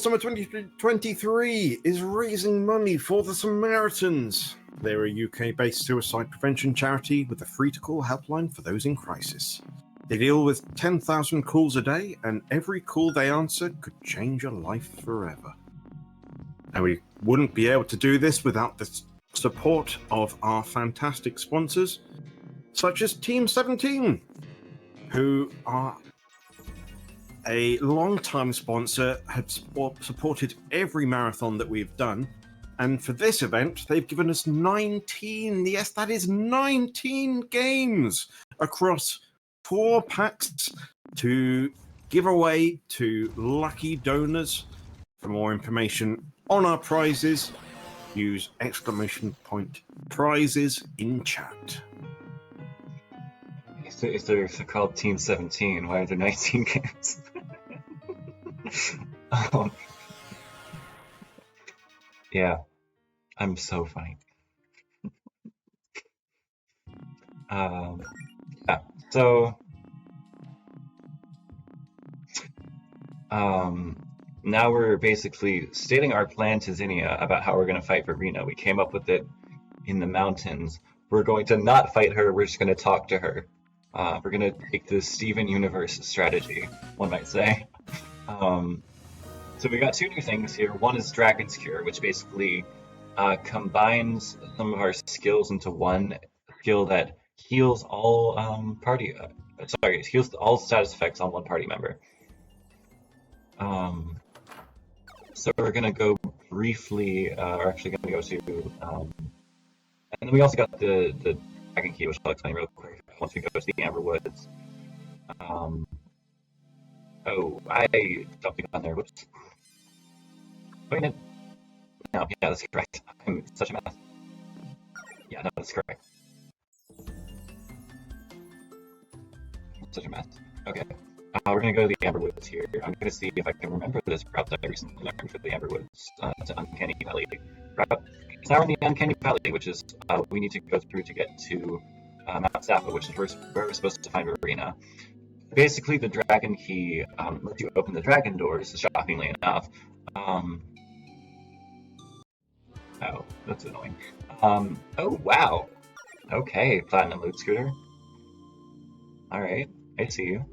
Summer 2023 is raising money for the Samaritans. They're a UK-based suicide prevention charity with a free-to-call helpline for those in crisis. They deal with 10,000 calls a day, and every call they answer could change a life forever. And we wouldn't be able to do this without the support of our fantastic sponsors, such as Team 17, who are a long-time sponsor, have supported every marathon that we've done. And for this event, they've given us 19, yes, that is 19 games across 4 packs to give away to lucky donors. For more information on our prizes, use !prizes in chat. If they're called Team 17, why are there 19 games? Yeah, I'm so funny. Yeah, so now we're basically stating our plan to Zinnia about how we're going to fight Verena. We came up with it in the mountains. We're going to not fight her, we're just going to talk to her. We're going to take the Steven Universe strategy, one might say. So we got 2 new things here. One is Dragon's Cure, which basically combines some of our skills into one skill that heals all heals all status effects on one party member. So we're gonna go briefly. We're actually gonna go to, and then we also got the Dragon Key, which I'll explain real quick once we go to the Amber Woods. Oh, I jumped on there. Whoops. Wait a minute. No, yeah, that's correct. I'm such a mess. Yeah, no, that's correct. Such a mess. Okay. We're gonna go to the Amber Woods here. I'm gonna see if I can remember this route that I recently learned for the Amber Woods to Uncanny Valley route. It's now in the Uncanny Valley, which is we need to go through to get to Mount Zappa, which is where we're supposed to find Verena. Basically, the Dragon Key lets you open the dragon doors, shockingly enough. Oh, that's annoying. Oh, wow. Okay, Platinum Loot Scooter. Alright, I see you.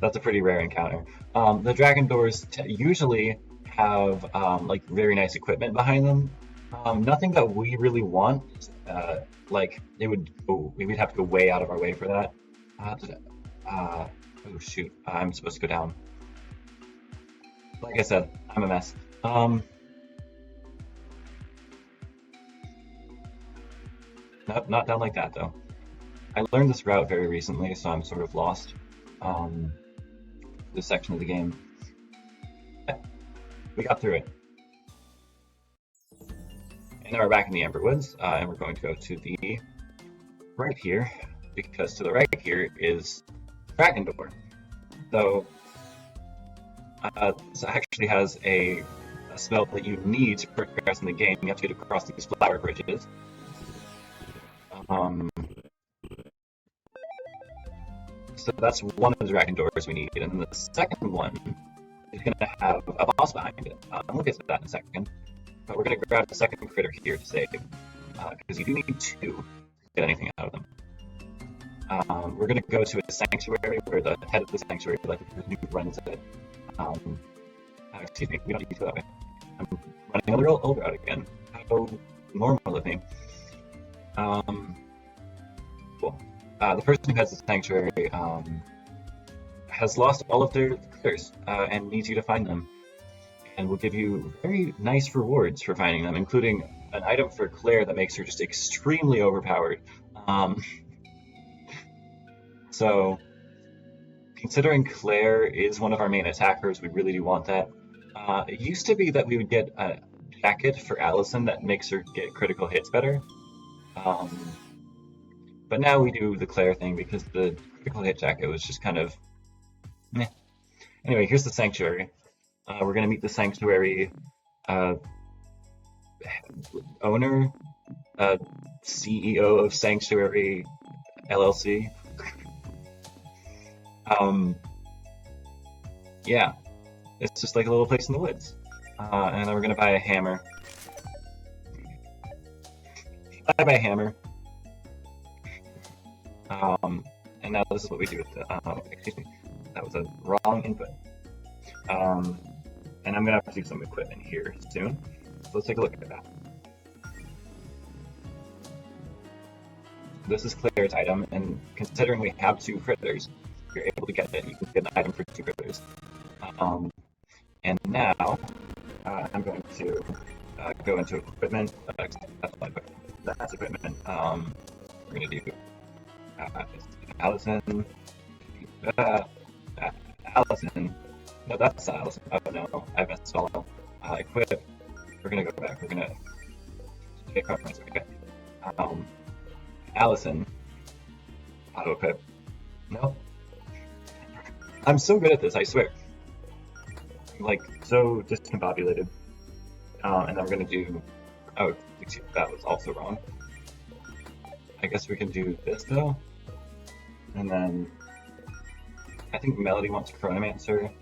That's a pretty rare encounter. The dragon doors usually have like very nice equipment behind them. Nothing that we really want. Like it would. Oh, we would have to go way out of our way for that. Oh shoot! I'm supposed to go down. Like I said, I'm a mess. Nope, not down like that though. I learned this route very recently, so I'm sort of lost. This section of the game. Yeah, we got through it. And now we're back in the Amber Woods, and we're going to go to the right here, because to the right here is Dragon Door. So, this actually has a spell that you need to progress in the game. You have to get across these flower bridges. So that's one of the dragon doors we need, and then the second one is going to have a boss behind it. We'll get to that in a second, but we're going to grab the second critter here to save, because you do need 2 to get anything out of them. We're going to go to a sanctuary where the head of the sanctuary, like who runs it. Excuse me, we don't need to go that way. I'm running on the old route again. How normal of me. Cool. The person who has the sanctuary has lost all of their critters and needs you to find them, and will give you very nice rewards for finding them, including an item for Claire that makes her just extremely overpowered. So, considering Claire is one of our main attackers, we really do want that. It used to be that we would get a jacket for Allison that makes her get critical hits better. But now we do the Claire thing because the critical hit jacket was just kind of meh. Anyway, here's the Sanctuary. We're gonna meet the Sanctuary owner, CEO of Sanctuary LLC. Yeah, it's just like a little place in the woods. And then we're gonna buy a hammer. I buy a hammer. And now this is what we do with the, excuse me, that was a wrong input. And I'm gonna have to do some equipment here soon. So let's take a look at that. This is Claire's item, and considering we have 2 critters, you're able to get it. You can get an item for 2 critters. And now, I'm going to go into equipment. That's not equipment. That's equipment. We're gonna do Allison. Allison. No, that's not Allison. Oh no, I messed it all up. Equip. We're gonna go back. We're gonna get conference. Okay. Allison. Auto equip. No. I'm so good at this, I swear. Like, so discombobulated. And then we're gonna do. Oh, excuse me, that was also wrong. I guess we can do this though. And then I think Melody wants Chronomancer.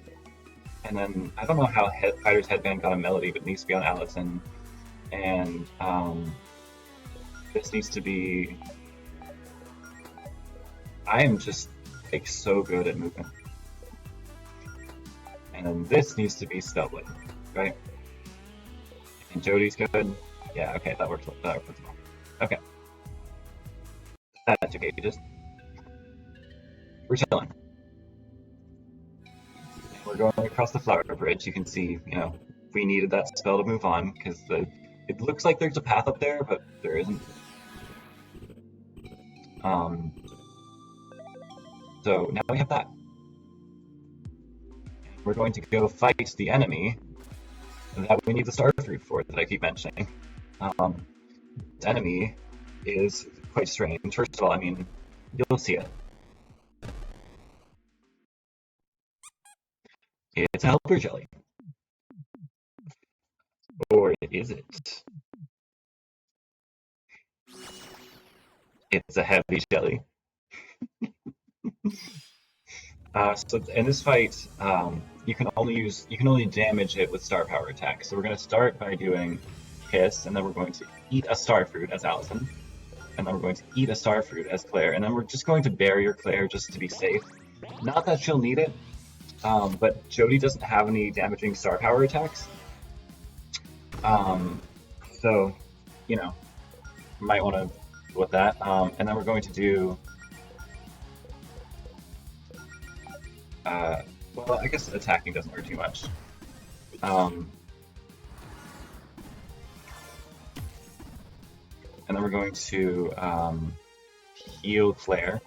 And then I don't know how Fighter's Headband got a Melody, but it needs to be on Allison. And this needs to be. I am just like so good at movement. And then this needs to be Spellblade, right? And Jody's good. Yeah, okay, that works well. Okay. That took ages. We're chilling. We're going across the flower bridge. You can see, you know, we needed that spell to move on because it looks like there's a path up there, but there isn't. So now we have that. We're going to go fight the enemy that we need the star fruit for that I keep mentioning. The enemy is quite strange. First of all, I mean, you'll see it. It's a helper jelly. Or is it? It's a heavy jelly. So in this fight, you can only damage it with star power attacks. So we're going to start by doing Kiss, and then we're going to eat a star fruit as Allison, and then we're going to eat a star fruit as Claire, and then we're just going to barrier Claire just to be safe. Not that she'll need it, but Jody doesn't have any damaging star power attacks. So, you know, might want to deal with that. And then we're going to do. Well, I guess attacking doesn't hurt too much. And then we're going to heal Claire,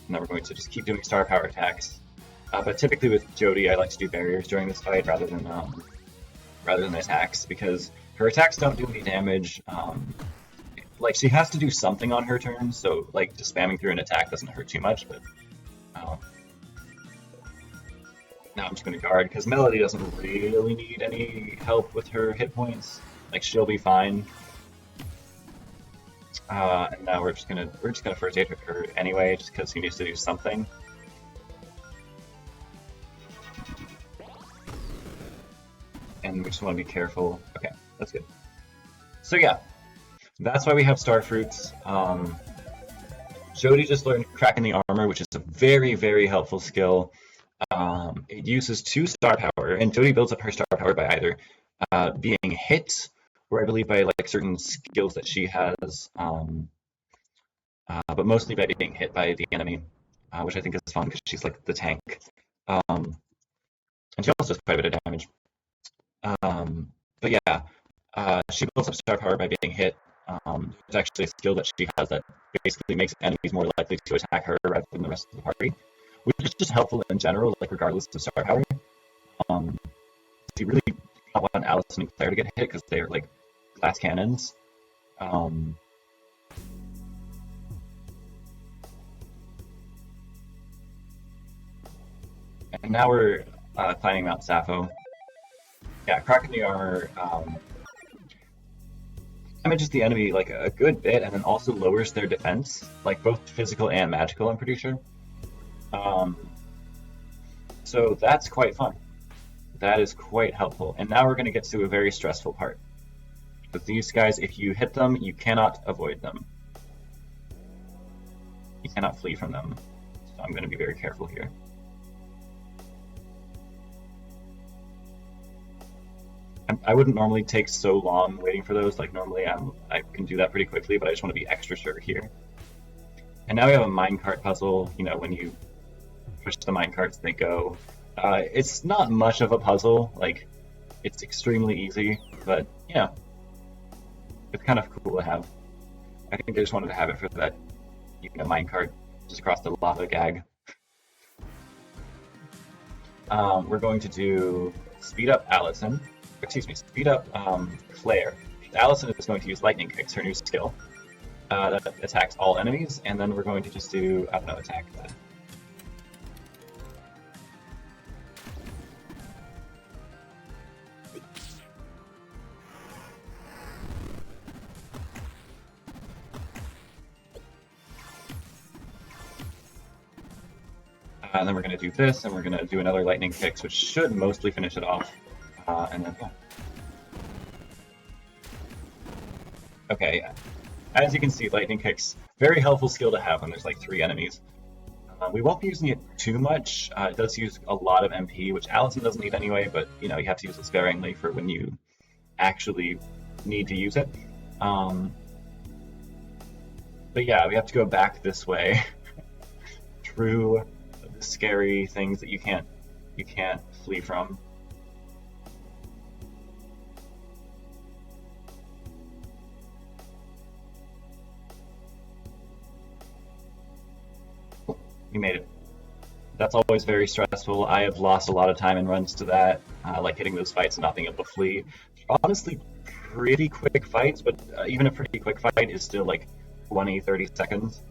and then we're going to just keep doing star power attacks. But typically with Jody, I like to do barriers during this fight rather than attacks, because her attacks don't do any damage. Like, she has to do something on her turn, so like just spamming through an attack doesn't hurt too much. But now I'm just going to guard because Melody doesn't really need any help with her hit points. Like, she'll be fine. And now we're just gonna first aid her anyway, just because he needs to do something. And we just want to be careful. Okay, that's good. So yeah, that's why we have star fruits. Jody just learned cracking the armor, which is a very, very helpful skill. It uses 2 star power, and Jody builds up her star power by either being hit, or I believe by like certain skills that she has, but mostly by being hit by the enemy, which I think is fun because she's like the tank. And she also does quite a bit of damage. But yeah, she builds up star power by being hit. There's actually a skill that she has that basically makes enemies more likely to attack her rather than the rest of the party, which is just helpful in general, like regardless of star power. You really don't want Allison and Claire to get hit because they're like glass cannons. And now we're climbing Mount Sappho. Yeah, cracking the armor damages the enemy like a good bit, and then also lowers their defense, like both physical and magical, I'm pretty sure. So that's quite fun. That is quite helpful. And now we're going to get to a very stressful part. With these guys, if you hit them, you cannot avoid them. You cannot flee from them. So I'm going to be very careful here. I wouldn't normally take so long waiting for those. Like normally I can do that pretty quickly, but I just want to be extra sure here. And now we have a minecart puzzle. You know, when you push the minecarts, they go. It's not much of a puzzle. Like, it's extremely easy, but you know, it's kind of cool to have. I think I just wanted to have it for that, you know, minecart just across the lava gag. We're going to do speed up Allison. Excuse me, speed up Claire. Allison is going to use lightning kicks, her new skill. That attacks all enemies, and then we're going to just do, I don't know, attack that. And then we're going to do this, and we're going to do another lightning kicks, which should mostly finish it off. And then, yeah. Okay, as you can see, lightning kicks, very helpful skill to have when there's like 3 enemies. We won't be using it too much. It does use a lot of MP, which Allison doesn't need anyway, but you know, you have to use it sparingly for when you actually need to use it. But yeah, we have to go back this way through the scary things that you can't flee from. We made it. That's always very stressful. I have lost a lot of time in runs to that, like hitting those fights and not being able to flee. Honestly, pretty quick fights, but even a pretty quick fight is still like 20, 30 seconds.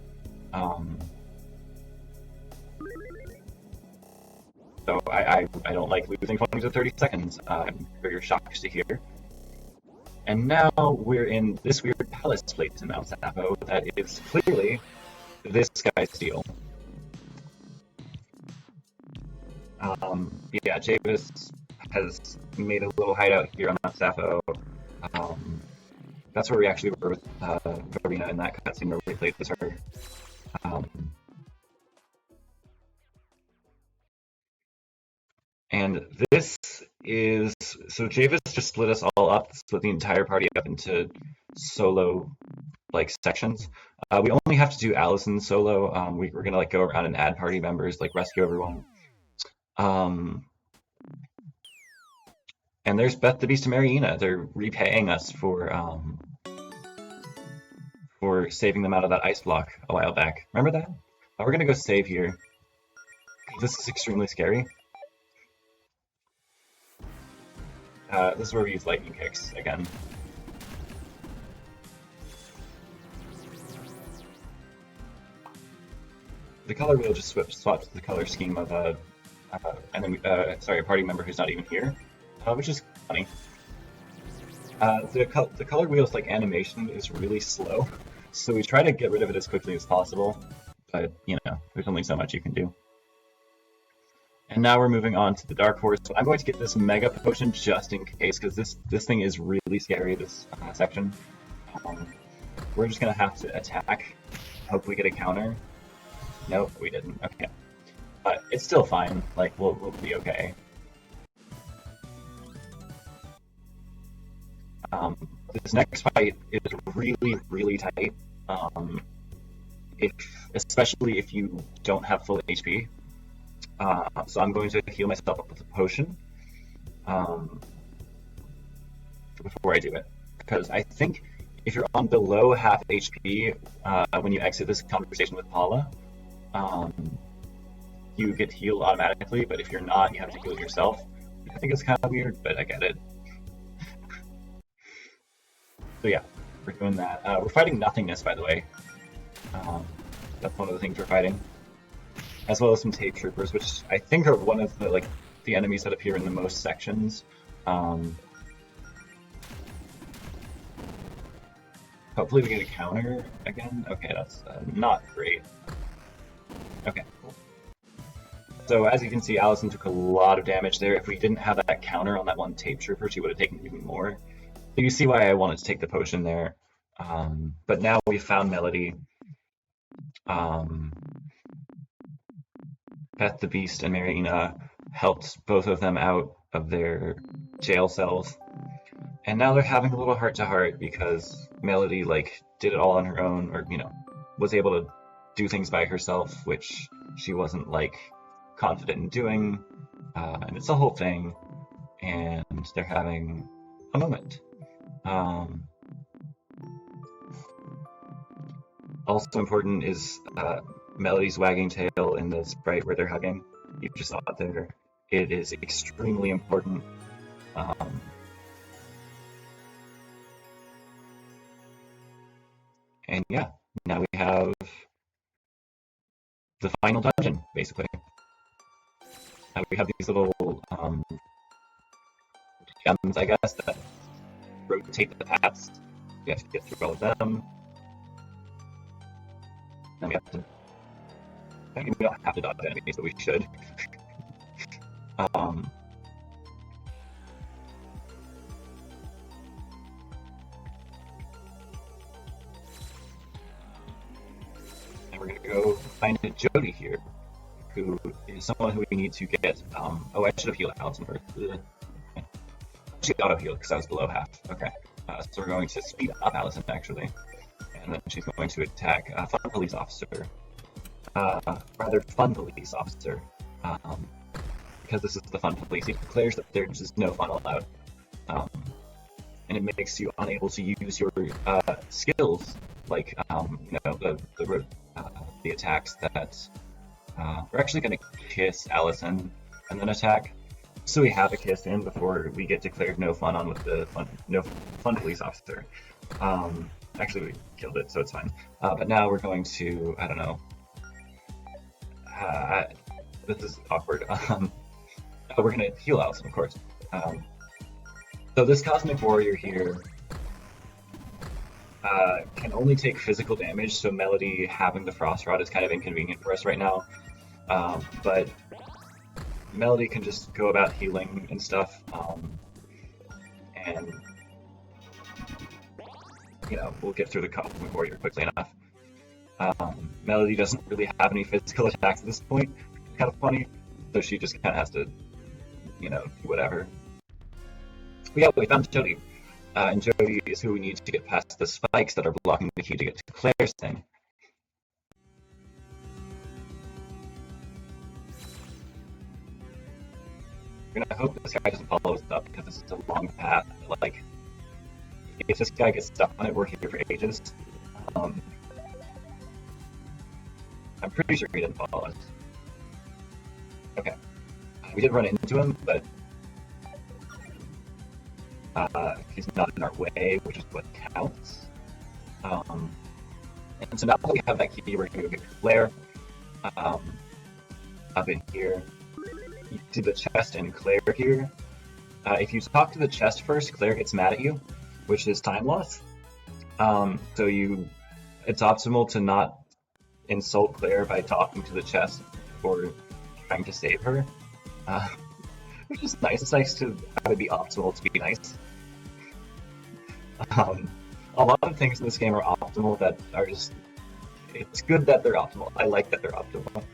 So I don't like losing 20 to 30 seconds. I'm very shocked to hear. And now we're in this weird palace place in Mount Sappho that is clearly this guy's deal. Yeah, Javis has made a little hideout here on Mount Sappho. That's where we actually were with Verena in that cutscene where we played as her. And this is, so Javis just split us all up, split the entire party up into solo like sections. We only have to do Allison solo. We're gonna like go around and add party members, like rescue everyone. And there's Beth the Beast and Mariana. They're repaying us for saving them out of that ice block a while back. Remember that? We're gonna go save here. This is extremely scary. This is where we use lightning kicks again. The color wheel just swaps the color scheme of a party member who's not even here, which is funny. The color wheel's like animation is really slow, so we try to get rid of it as quickly as possible, but you know, there's only so much you can do. And now we're moving on to the Dark Horse. So I'm going to get this Mega Potion just in case, because this thing is really scary, this section. We're just going to have to attack, hope we get a counter. Nope, we didn't. Okay. But it's still fine. Like, we'll be okay. This next fight is really tight. Especially if you don't have full HP. So I'm going to heal myself up with a potion before I do it, because I think if you're on below half HP when you exit this conversation with Paula, you get healed automatically, but if you're not, you have to heal yourself. I think it's kind of weird, but I get it. So yeah, we're doing that. We're fighting nothingness, by the way. That's one of the things we're fighting. as well as some tape troopers, which I think are one of the enemies that appear in the most sections. Hopefully we get a counter again. Okay, that's not great. Okay, cool. So as you can see, Allison took a lot of damage there. If we didn't have that counter on that one tape trooper, she would have taken even more. So you see why I wanted to take the potion there. But now we've found Melody. Beth the Beast and Marina helped both of them out of their jail cells. And now they're having a little heart-to-heart because Melody, did it all on her own, or, was able to do things by herself, which she wasn't, confident in doing. And it's a whole thing. And they're having a moment. Also important is Melody's wagging tail in the sprite where they're hugging. You just saw it there. It is extremely important. And yeah, now we have the final dungeon, basically. We have these little gems, I guess, that rotate the paths. We have to get through all of them. Then we have to... I mean, we don't have to dodge enemies, but we should. And we're gonna go find Jody here, who is someone who we need to get. Oh, I should have healed Allison first. She auto-healed because I was below half. Okay. So we're going to speed up Allison, actually. And then she's going to attack Fun Police Officer. Rather, Fun Police Officer. Because this is the Fun Police. He declares that there's just no fun allowed. And it makes you unable to use your skills, like, the attacks that... we're actually going to kiss Allison and then attack. So we have a kiss in before we get declared no fun on with the no fun police officer. Actually, we killed it, so it's fine. But now we're going to, I don't know. This is awkward. We're going to heal Allison, of course. So this Cosmic Warrior here can only take physical damage, so Melody having the Frost Rod is kind of inconvenient for us right now. But Melody can just go about healing and stuff, and we'll get through the Cosmic Warrior quickly enough. Melody doesn't really have any physical attacks at this point. It's kind of funny, so she just kind of has to, do whatever. But yeah, we found Jody, and Jody is who we need to get past the spikes that are blocking the key to get to Claire's thing. We're gonna hope this guy doesn't follow us up because this is a long path. If this guy gets stuck on it, we're here for ages. I'm pretty sure he didn't follow us. Okay. We did run into him, but he's not in our way, which is what counts. And so now that we have that key, we're gonna go get Claire. Up in here. To the chest and Claire here. If you talk to the chest first, Claire gets mad at you, which is time loss. So it's optimal to not insult Claire by talking to the chest or trying to save her. Which is nice. It's nice to have it be optimal to be nice. A lot of things in this game are optimal that are just... It's good that they're optimal. I like that they're optimal.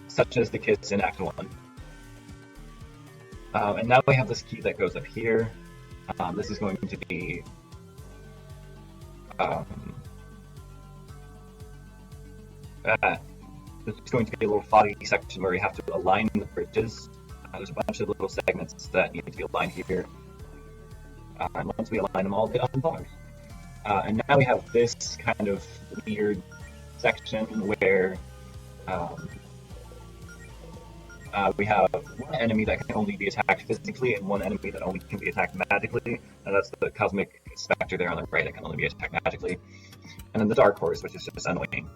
Such as the kids in Act 1. And now we have this key that goes up here. This is going to be... this is going to be a little foggy section where we have to align the bridges. There's a bunch of little segments that need to be aligned here. And once we align them all, they unbar. And now we have this kind of weird section where we have one enemy that can only be attacked physically and one enemy that only can be attacked magically, and that's the Cosmic Spectre there on the right that can only be attacked magically. And then the Dark Horse, which is just annoying.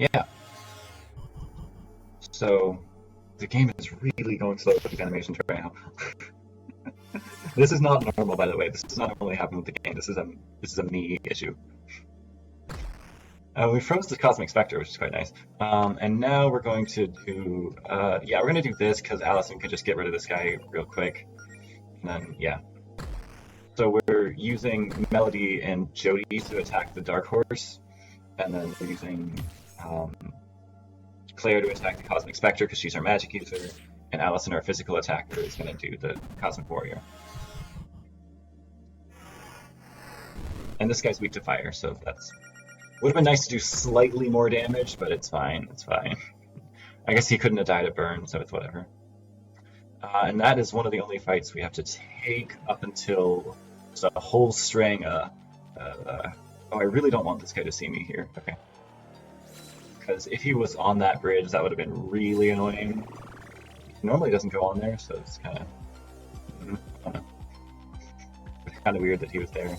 Yeah. So the game is really going slow with these animations right now. This is not normal, by the way. This does not normally happen with the game. This is a me issue. We froze the Cosmic Spectre, which is quite nice. And now we're going to do, we're going to do this because Allison can just get rid of this guy real quick. And then, yeah. So we're using Melody and Jody to attack the Dark Horse. And then we're using Claire to attack the Cosmic Spectre because she's our magic user. And Allison, our physical attacker, is going to do the Cosmic Warrior. And this guy's weak to fire, so that's... Would have been nice to do slightly more damage, but it's fine, it's fine. I guess he couldn't have died at burn, so it's whatever. And that is one of the only fights we have to take up until just a whole string oh, I really don't want this guy to see me here. Okay. Because if he was on that bridge, that would have been really annoying. He normally doesn't go on there, so it's kind of... I don't know. It's kind of weird that he was there.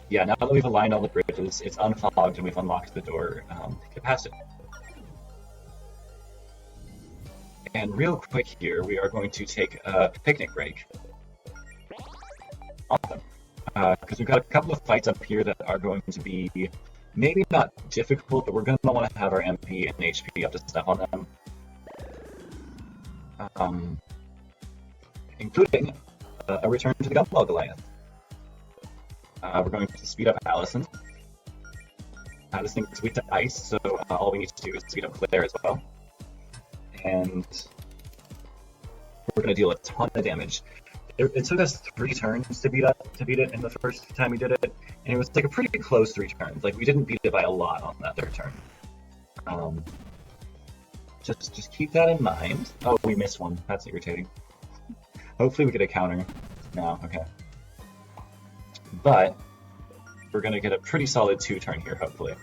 Yeah, now that we've aligned all the bridges, it's unfogged and we've unlocked the door to get past it. And real quick here, we are going to take a picnic break. Awesome. Because we've got a couple of fights up here that are going to be maybe not difficult, but we're going to want to have our MP and HP up to snuff on them. Including a return to the Gumball Goliath. We're going to speed up Allison. This thing is weak to ice, so all we need to do is speed up Claire as well. And we're going to deal a ton of damage. It took us 3 turns to beat it in the first time we did it, and it was like a pretty close 3 turns. Like we didn't beat it by a lot on that 3rd turn. Just keep that in mind. Oh, we missed one. That's irritating. Hopefully we get a counter. No, okay. But we're going to get a pretty solid 2 turn here, hopefully.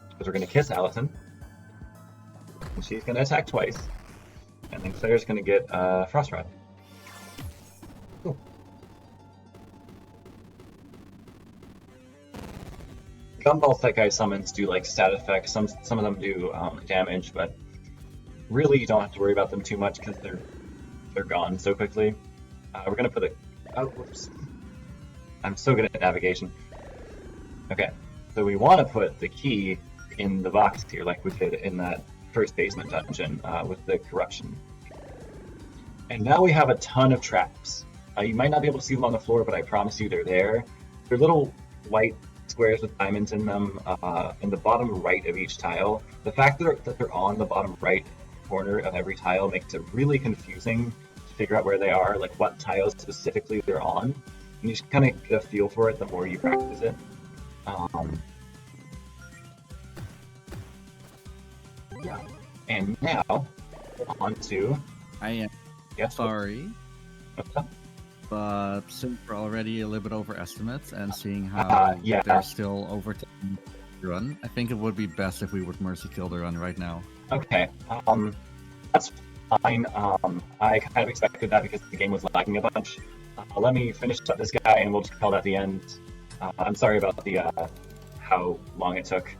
Because we're going to kiss Allison. And she's going to attack twice. And then Claire's going to get Frost Rod. Cool. Gumballs that guy summons do like stat effects. Some of them do damage, but really you don't have to worry about them too much because they're gone so quickly. We're going to put a... Oh, whoops. I'm so good at navigation. Okay, so we want to put the key in the box here, like we did in that first basement dungeon with the corruption. And now we have a ton of traps. You might not be able to see them on the floor, but I promise you they're there. They're little white squares with diamonds in them in the bottom right of each tile. The fact that they're on the bottom right corner of every tile makes it really confusing to figure out where they are, like what tiles specifically they're on. And you just kind of get a feel for it the more you practice it. Yeah. And now, on to... I am sorry, but since we're already a little bit over estimates and seeing how they're still over the run, I think it would be best if we would mercy kill the run right now. Okay, that's fine. I kind of expected that because the game was lagging a bunch. Let me finish up this guy and we'll just call that the end. I'm sorry about the how long it took.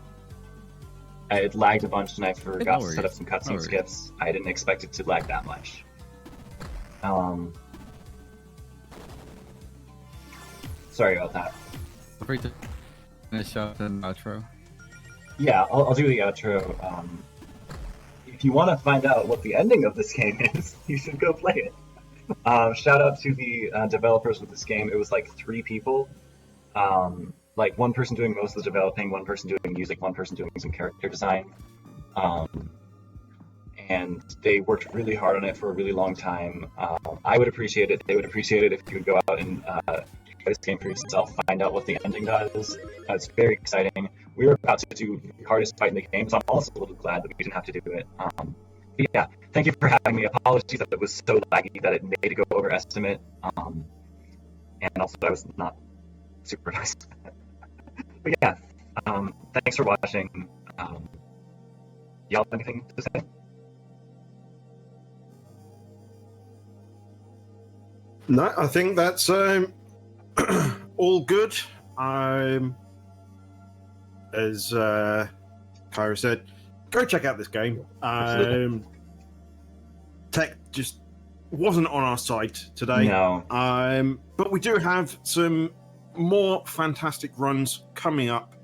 It lagged a bunch and I forgot to set up some cutscene skips. I didn't expect it to lag that much. Sorry about that. Feel free to finish up the outro. Yeah, I'll do the outro. If you want to find out what the ending of this game is, you should go play it. Shout out to the developers with this game. It was like 3 people. Like 1 person doing most of the developing, 1 person doing music, 1 person doing some character design. And they worked really hard on it for a really long time. I would appreciate it. They would appreciate it if you would go out and try this game for yourself, find out what the ending does. It's very exciting. We were about to do the hardest fight in the game, so I'm also a little glad that we didn't have to do it. But yeah, thank you for having me. Apologies that it was so laggy that it made it go over estimate. And also I was not super nice. But yeah, thanks for watching. Y'all have anything to say? No, I think that's all good. As Kyra said, go check out this game. Tech just wasn't on our side today. No. But we do have some more fantastic runs coming up.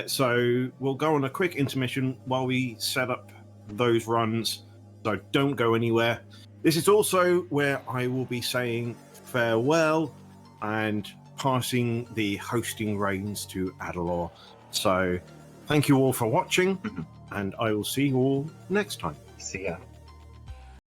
So we'll go on a quick intermission while we set up those runs. So don't go anywhere. This is also where I will be saying farewell and passing the hosting reins to Adalor. So thank you all for watching, and I will see you all next time. See ya.